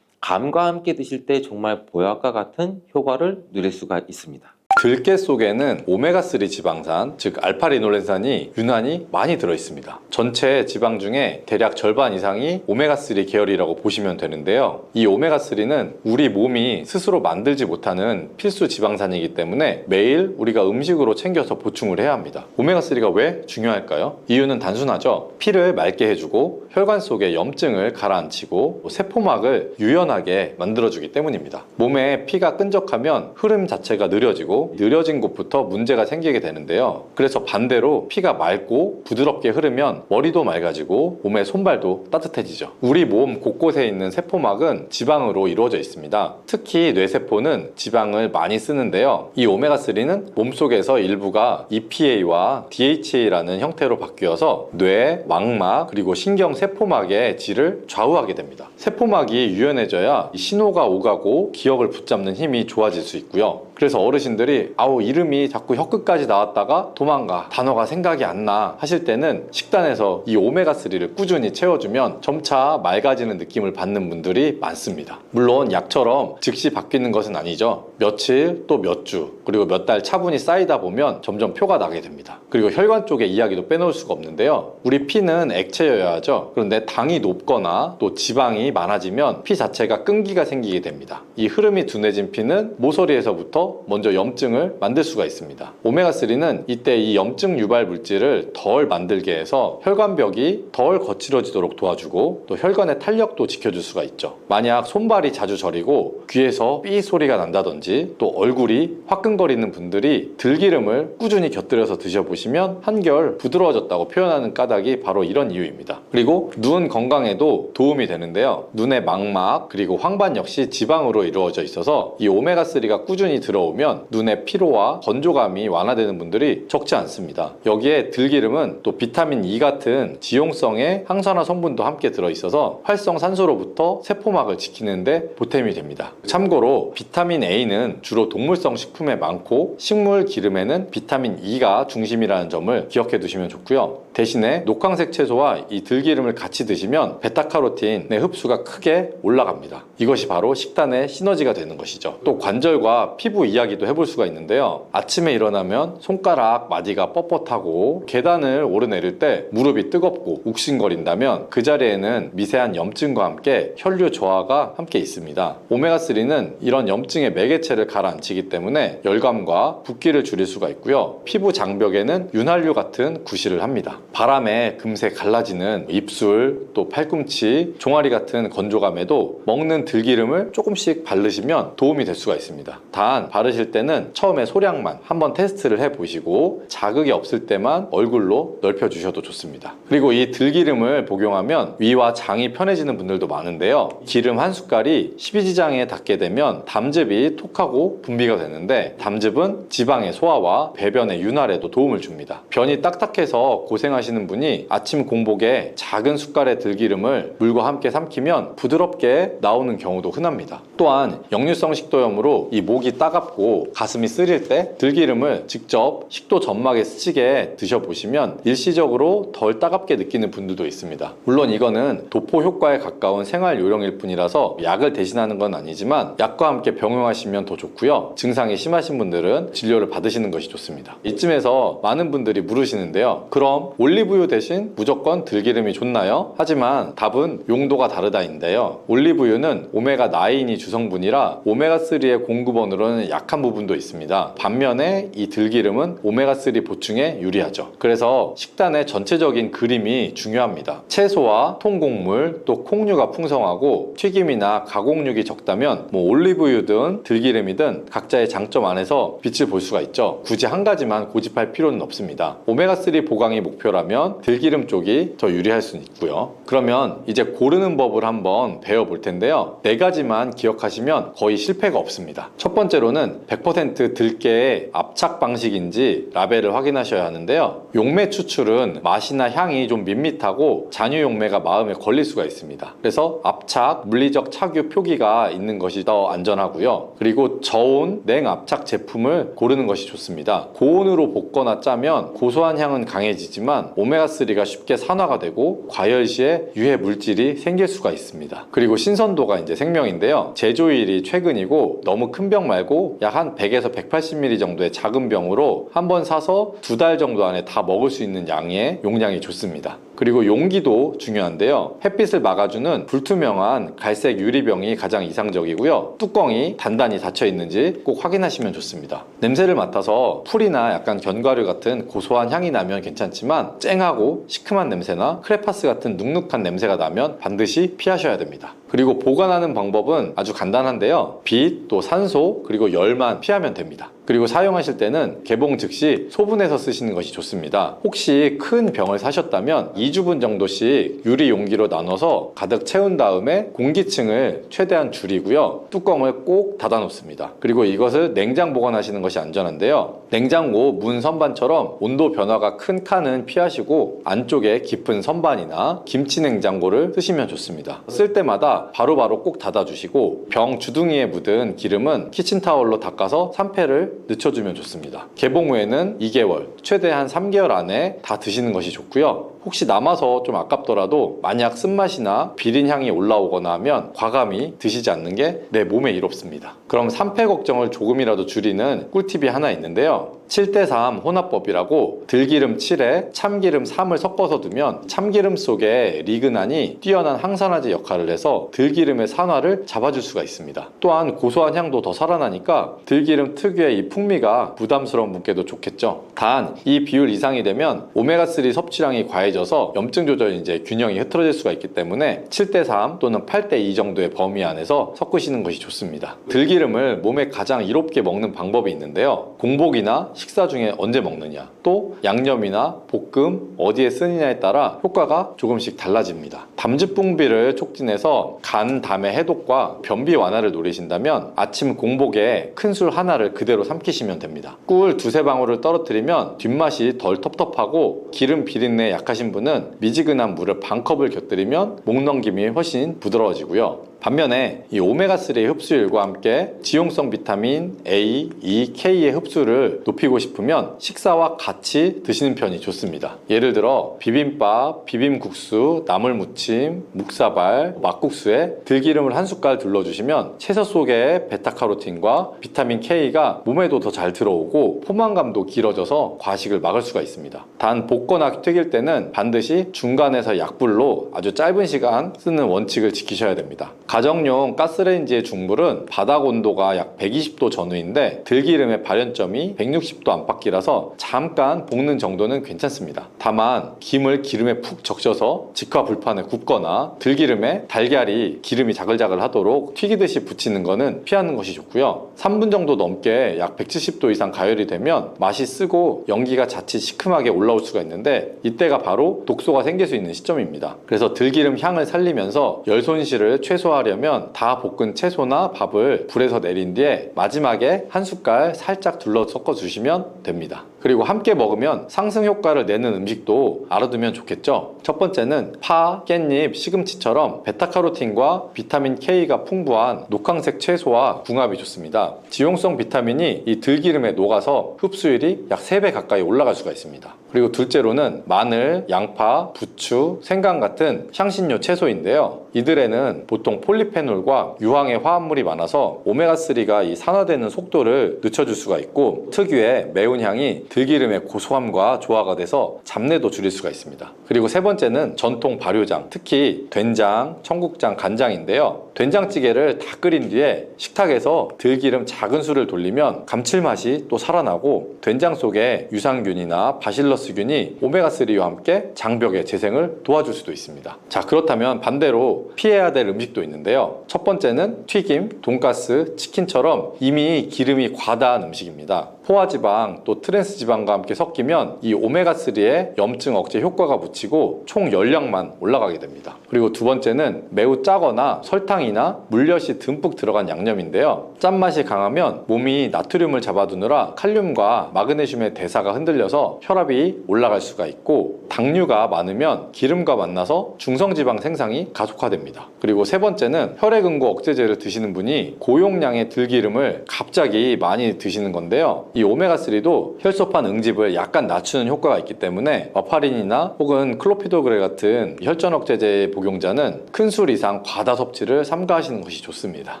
감과 함께 드실 때 정말 보약과 같은 효과를 누릴 수가 있습니다. 들깨 속에는 오메가3 지방산, 즉 알파리놀렌산이 유난히 많이 들어있습니다. 전체 지방 중에 대략 절반 이상이 오메가3 계열이라고 보시면 되는데요. 이 오메가3는 우리 몸이 스스로 만들지 못하는 필수 지방산이기 때문에 매일 우리가 음식으로 챙겨서 보충을 해야 합니다. 오메가3가 왜 중요할까요? 이유는 단순하죠. 피를 맑게 해주고 혈관 속의 염증을 가라앉히고 세포막을 유연하게 만들어주기 때문입니다. 몸에 피가 끈적하면 흐름 자체가 느려지고 느려진 곳부터 문제가 생기게 되는데요. 그래서 반대로 피가 맑고 부드럽게 흐르면 머리도 맑아지고 몸의 손발도 따뜻해지죠. 우리 몸 곳곳에 있는 세포막은 지방으로 이루어져 있습니다. 특히 뇌세포는 지방을 많이 쓰는데요. 이 오메가3는 몸속에서 일부가 EPA와 DHA라는 형태로 바뀌어서 뇌, 망막, 그리고 신경 세포막의 질을 좌우하게 됩니다. 세포막이 유연해져야 신호가 오가고 기억을 붙잡는 힘이 좋아질 수 있고요. 그래서 어르신들이 아우 이름이 자꾸 혀끝까지 나왔다가 도망가, 단어가 생각이 안 나 하실 때는 식단에서 이 오메가3를 꾸준히 채워주면 점차 맑아지는 느낌을 받는 분들이 많습니다. 물론 약처럼 즉시 바뀌는 것은 아니죠. 며칠 또 몇 주 그리고 몇 달 차분히 쌓이다 보면 점점 표가 나게 됩니다. 그리고 혈관 쪽의 이야기도 빼놓을 수가 없는데요. 우리 피는 액체여야 하죠. 그런데 당이 높거나 또 지방이 많아지면 피 자체가 끈기가 생기게 됩니다. 이 흐름이 둔해진 피는 모서리에서부터 먼저 염증을 만들 수가 있습니다. 오메가3는 이때 이 염증 유발 물질을 덜 만들게 해서 혈관벽이 덜 거칠어지도록 도와주고 또 혈관의 탄력도 지켜줄 수가 있죠. 만약 손발이 자주 저리고 귀에서 삐 소리가 난다든지 또 얼굴이 화끈거리는 분들이 들기름을 꾸준히 곁들여서 드셔보시면 한결 부드러워졌다고 표현하는 까닭이 바로 이런 이유입니다. 그리고 눈 건강에도 도움이 되는데요. 눈의 망막 그리고 황반 역시 지방으로 이루어져 있어서 이 오메가3가 꾸준히 들어오면 눈의 피로와 건조감이 완화되는 분들이 적지 않습니다. 여기에 들기름은 또 비타민 E 같은 지용성의 항산화 성분도 함께 들어있어서 활성산소로부터 세포막을 지키는데 보탬이 됩니다. 참고로 비타민 A는 주로 동물성 식품에 많고 식물 기름에는 비타민 E가 중심이라는 점을 기억해 두시면 좋고요. 대신에 녹황색 채소와 이 들기름을 같이 드시면 베타카로틴의 흡수가 크게 올라갑니다. 이것이 바로 식단의 시너지가 되는 것이죠. 또 관절과 피부 이야기도 해볼 수가 있는데요. 아침에 일어나면 손가락 마디가 뻣뻣하고 계단을 오르내릴 때 무릎이 뜨겁고 욱신거린다면 그 자리에는 미세한 염증과 함께 혈류 저하가 함께 있습니다. 오메가3는 이런 염증의 매개체를 가라앉히기 때문에 열감과 붓기를 줄일 수가 있고요. 피부 장벽에는 윤활유 같은 구실을 합니다. 바람에 금세 갈라지는 입술, 또 팔꿈치, 종아리 같은 건조감에도 먹는 들기름을 조금씩 바르시면 도움이 될 수가 있습니다. 단 바르실 때는 처음에 소량만 한번 테스트를 해보시고 자극이 없을 때만 얼굴로 넓혀주셔도 좋습니다. 그리고 이 들기름을 복용하면 위와 장이 편해지는 분들도 많은데요. 기름 한 숟갈이 십이지장에 닿게 되면 담즙이 톡하고 분비가 되는데 담즙은 지방의 소화와 배변의 윤활에도 도움을 줍니다. 변이 딱딱해서 고생하시는 분이 아침 공복에 작은 숟갈의 들기름을 물과 함께 삼키면 부드럽게 나오는 경우도 흔합니다. 또한 역류성 식도염으로 이 목이 따갑고 가슴이 쓰릴 때 들기름을 직접 식도 점막에 스치게 드셔보시면 일시적으로 덜 따갑게 느끼는 분들도 있습니다. 물론 이거는 도포 효과에 가까운 생활 요령일 뿐이라서 약을 대신하는 건 아니지만 약과 함께 병용하시면 더 좋고요. 증상이 심하신 분들은 진료를 받으시는 것이 좋습니다. 이쯤에서 많은 분들이 물으시는데요. 그럼 올리브유 대신 무조건 들기름이 좋나요? 하지만 답은 용도가 다르다인데요. 올리브유는 오메가9이 주성분이라 오메가3의 공급원으로는 약한 부분도 있습니다. 반면에 이 들기름은 오메가3 보충에 유리하죠. 그래서 식단의 전체적인 그림이 중요합니다. 채소와 통곡물 또 콩류가 풍성하고 튀김이나 가공육이 적다면 올리브유든 들기름이든 각자의 장점 안에서 빛을 볼 수가 있죠. 굳이 한 가지만 고집할 필요는 없습니다. 오메가3 보강이 목표라면 들기름 쪽이 더 유리할 수는 있고요. 그러면 이제 고르는 법을 한번 배워볼 텐데요. 4가지만 기억하시면 거의 실패가 없습니다. 첫 번째로는 100% 들깨의 압착 방식인지 라벨을 확인하셔야 하는데요. 용매 추출은 맛이나 향이 좀 밋밋하고 잔유 용매가 마음에 걸릴 수가 있습니다. 그래서 압착, 물리적 착유 표기가 있는 것이 더 안전하고요. 그리고 저온, 냉압착 제품을 고르는 것이 좋습니다. 고온으로 볶거나 짜면 고소한 향은 강해지지만 하지만 오메가3가 쉽게 산화가 되고 과열 시에 유해 물질이 생길 수가 있습니다. 그리고 신선도가 이제 생명인데요. 제조일이 최근이고 너무 큰 병 말고 약 한 100에서 180ml 정도의 작은 병으로 한 번 사서 2달 정도 안에 다 먹을 수 있는 양의 용량이 좋습니다. 그리고 용기도 중요한데요. 햇빛을 막아주는 불투명한 갈색 유리병이 가장 이상적이고요. 뚜껑이 단단히 닫혀 있는지 꼭 확인하시면 좋습니다. 냄새를 맡아서 풀이나 약간 견과류 같은 고소한 향이 나면 괜찮지만 쨍하고 시큼한 냄새나 크레파스 같은 눅눅한 냄새가 나면 반드시 피하셔야 됩니다. 그리고 보관하는 방법은 아주 간단한데요. 빛, 또 산소, 그리고 열만 피하면 됩니다. 그리고 사용하실 때는 개봉 즉시 소분해서 쓰시는 것이 좋습니다. 혹시 큰 병을 사셨다면 2주분 정도씩 유리 용기로 나눠서 가득 채운 다음에 공기층을 최대한 줄이고요. 뚜껑을 꼭 닫아 놓습니다. 그리고 이것을 냉장 보관하시는 것이 안전한데요. 냉장고 문 선반처럼 온도 변화가 큰 칸은 피하시고 안쪽에 깊은 선반이나 김치 냉장고를 쓰시면 좋습니다. 쓸 때마다 바로바로 꼭 닫아주시고 병 주둥이에 묻은 기름은 키친타월로 닦아서 산패를 늦춰주면 좋습니다. 개봉 후에는 2개월, 최대한 3개월 안에 다 드시는 것이 좋고요. 혹시 남아서 좀 아깝더라도 만약 쓴맛이나 비린 향이 올라오거나 하면 과감히 드시지 않는 게 내 몸에 이롭습니다. 그럼 산패 걱정을 조금이라도 줄이는 꿀팁이 하나 있는데요. 7대3 혼합법이라고 들기름 7에 참기름 3을 섞어서 두면 참기름 속에 리그난이 뛰어난 항산화제 역할을 해서 들기름의 산화를 잡아줄 수가 있습니다. 또한 고소한 향도 더 살아나니까 들기름 특유의 이 풍미가 부담스러운 분께도 좋겠죠. 단 이 비율 이상이 되면 오메가3 섭취량이 과해져서 염증 조절 이제 균형이 흐트러질 수가 있기 때문에 7대3 또는 8대2 정도의 범위 안에서 섞으시는 것이 좋습니다. 들기름을 몸에 가장 이롭게 먹는 방법이 있는데요. 공복이나 식사 중에 언제 먹느냐, 또 양념이나 볶음 어디에 쓰느냐에 따라 효과가 조금씩 달라집니다. 담즙 분비를 촉진해서 간, 담의 해독과 변비 완화를 노리신다면 아침 공복에 큰 술 하나를 그대로 삼키시면 됩니다. 꿀 2-3방울을 떨어뜨리면 뒷맛이 덜 텁텁하고 기름 비린내에 약하신 분은 미지근한 물을 반컵을 곁들이면 목 넘김이 훨씬 부드러워지고요. 반면에 이 오메가3의 흡수율과 함께 지용성 비타민 A, E, K의 흡수를 높이고 싶으면 식사와 같이 드시는 편이 좋습니다. 예를 들어 비빔밥, 비빔국수, 나물무침, 묵사발, 막국수에 들기름을 한 숟갈 둘러주시면 채소 속의 베타카로틴과 비타민 K가 몸에도 더 잘 들어오고 포만감도 길어져서 과식을 막을 수가 있습니다. 단 볶거나 튀길 때는 반드시 중간에서 약불로 아주 짧은 시간 쓰는 원칙을 지키셔야 됩니다. 가정용 가스레인지의 중불은 바닥 온도가 약 120도 전후인데 들기름의 발연점이 160도 안팎이라서 잠깐 볶는 정도는 괜찮습니다. 다만 김을 기름에 푹 적셔서 직화 불판에 굽거나 들기름에 달걀이 기름이 자글자글 하도록 튀기듯이 붙이는 것은 피하는 것이 좋고요. 3분 정도 넘게 약 170도 이상 가열이 되면 맛이 쓰고 연기가 자칫 시큼하게 올라올 수가 있는데 이때가 바로 독소가 생길 수 있는 시점입니다. 그래서 들기름 향을 살리면서 열 손실을 최소화하려면 다 볶은 채소나 밥을 불에서 내린 뒤에 마지막에 한 숟갈 살짝 둘러 섞어 주시면 됩니다. 그리고 함께 먹으면 상승 효과를 내는 음식도 알아두면 좋겠죠. 첫 번째는 파, 깻잎, 시금치처럼 베타카로틴과 비타민 K가 풍부한 녹황색 채소와 궁합이 좋습니다. 지용성 비타민이 이 들기름에 녹아서 흡수율이 약 3배 가까이 올라갈 수가 있습니다. 그리고 둘째로는 마늘, 양파, 부추, 생강 같은 향신료 채소인데요. 이들에는 보통 폴리페놀과 유황의 화합물이 많아서 오메가3가 이 산화되는 속도를 늦춰줄 수가 있고 특유의 매운 향이 들기름의 고소함과 조화가 돼서 잡내도 줄일 수가 있습니다. 그리고 세 번째는 전통 발효장, 특히 된장, 청국장, 간장인데요. 된장찌개를 다 끓인 뒤에 식탁에서 들기름 작은 술을 돌리면 감칠맛이 또 살아나고 된장 속에 유산균이나 바실러스균이 오메가3와 함께 장벽의 재생을 도와줄 수도 있습니다. 자, 그렇다면 반대로 피해야 될 음식도 있는데요. 첫 번째는 튀김, 돈가스, 치킨처럼 이미 기름이 과다한 음식입니다. 포화지방 또 트랜스지방과 함께 섞이면 이 오메가3의 염증 억제 효과가 묻히고 총 열량만 올라가게 됩니다. 그리고 두 번째는 매우 짜거나 설탕이나 물엿이 듬뿍 들어간 양념인데요. 짠맛이 강하면 몸이 나트륨을 잡아두느라 칼륨과 마그네슘의 대사가 흔들려서 혈압이 올라갈 수가 있고 당류가 많으면 기름과 만나서 중성지방 생산이 가속화됩니다. 그리고 세 번째는 혈액응고 억제제를 드시는 분이 고용량의 들기름을 갑자기 많이 드시는 건데요. 이 오메가3도 혈소 섭섭한 응집을 약간 낮추는 효과가 있기 때문에 와파린이나 혹은 클로피도그레 같은 혈전 억제제 복용자는 큰 술 이상 과다 섭취를 삼가하시는 것이 좋습니다.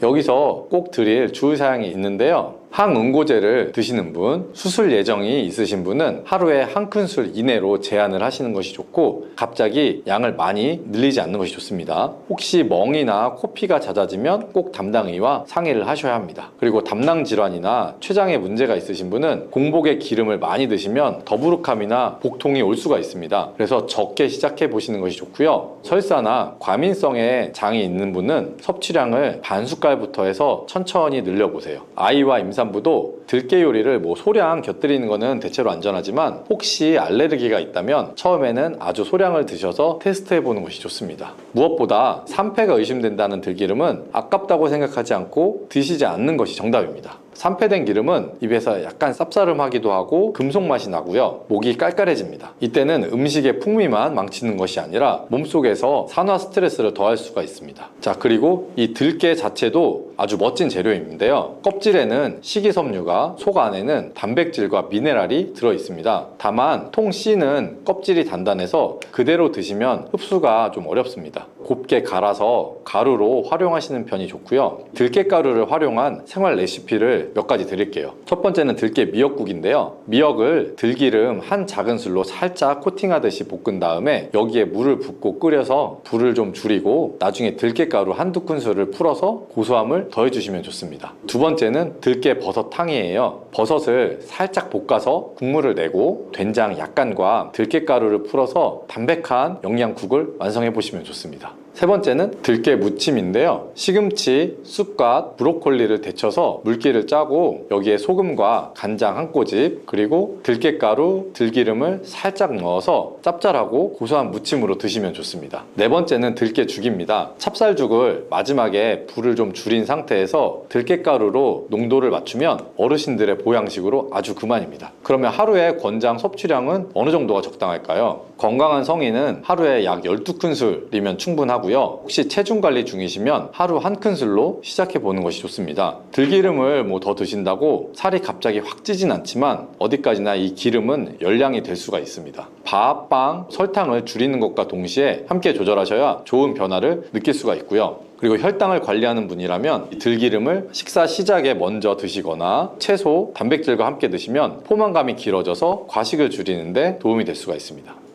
여기서 꼭 드릴 주의사항이 있는데요. 항응고제를 드시는 분, 수술 예정이 있으신 분은 하루에 한 큰술 이내로 제한을 하시는 것이 좋고 갑자기 양을 많이 늘리지 않는 것이 좋습니다. 혹시 멍이나 코피가 잦아지면 꼭 담당의와 상의를 하셔야 합니다. 그리고 담낭 질환이나 췌장에 문제가 있으신 분은 공복에 기름을 많이 드시면 더부룩함이나 복통이 올 수가 있습니다. 그래서 적게 시작해 보시는 것이 좋고요. 설사나 과민성의 장이 있는 분은 섭취량을 반 숟갈부터 해서 천천히 늘려보세요. 아이와 임산부도 들깨 요리를 소량 곁들이는 것은 대체로 안전하지만 혹시 알레르기가 있다면 처음에는 아주 소량을 드셔서 테스트해 보는 것이 좋습니다. 무엇보다 산패가 의심된다는 들기름은 아깝다고 생각하지 않고 드시지 않는 것이 정답입니다. 산패된 기름은 입에서 약간 쌉싸름하기도 하고 금속 맛이 나고요. 목이 깔깔해집니다. 이때는 음식의 풍미만 망치는 것이 아니라 몸속에서 산화 스트레스를 더할 수가 있습니다. 자, 그리고 이 들깨 자체도 아주 멋진 재료인데요. 껍질에는 식이섬유가, 속 안에는 단백질과 미네랄이 들어 있습니다. 다만 통 C는 껍질이 단단해서 그대로 드시면 흡수가 좀 어렵습니다. 곱게 갈아서 가루로 활용하시는 편이 좋고요. 들깨가루를 활용한 생활 레시피를 몇 가지 드릴게요. 첫 번째는 들깨 미역국인데요. 미역을 들기름 한 작은술로 살짝 코팅하듯이 볶은 다음에 여기에 물을 붓고 끓여서 불을 좀 줄이고 나중에 들깨가루 한두 큰술을 풀어서 고소함을 더해주시면 좋습니다. 두 번째는 들깨 버섯탕이에요. 버섯을 살짝 볶아서 국물을 내고 된장 약간과 들깨가루를 풀어서 담백한 영양국을 완성해 보시면 좋습니다. 세 번째는 들깨 무침인데요. 시금치, 쑥갓, 브로콜리를 데쳐서 물기를 짜고 여기에 소금과 간장 한 꼬집 그리고 들깨가루, 들기름을 살짝 넣어서 짭짤하고 고소한 무침으로 드시면 좋습니다. 네 번째는 들깨죽입니다. 찹쌀죽을 마지막에 불을 좀 줄인 상태에서 들깨가루로 농도를 맞추면 어르신들의 보양식으로 아주 그만입니다. 그러면 하루에 권장 섭취량은 어느 정도가 적당할까요? 건강한 성인은 하루에 약 12큰술이면 충분하고요. 혹시 체중 관리 중이시면 하루 한 큰술로 시작해 보는 것이 좋습니다. 들기름을 더 드신다고 살이 갑자기 확 찌진 않지만 어디까지나 이 기름은 열량이 될 수가 있습니다. 밥, 빵, 설탕을 줄이는 것과 동시에 함께 조절하셔야 좋은 변화를 느낄 수가 있고요. 그리고 혈당을 관리하는 분이라면 이 들기름을 식사 시작에 먼저 드시거나 채소, 단백질과 함께 드시면 포만감이 길어져서 과식을 줄이는 데 도움이 될 수가 있습니다.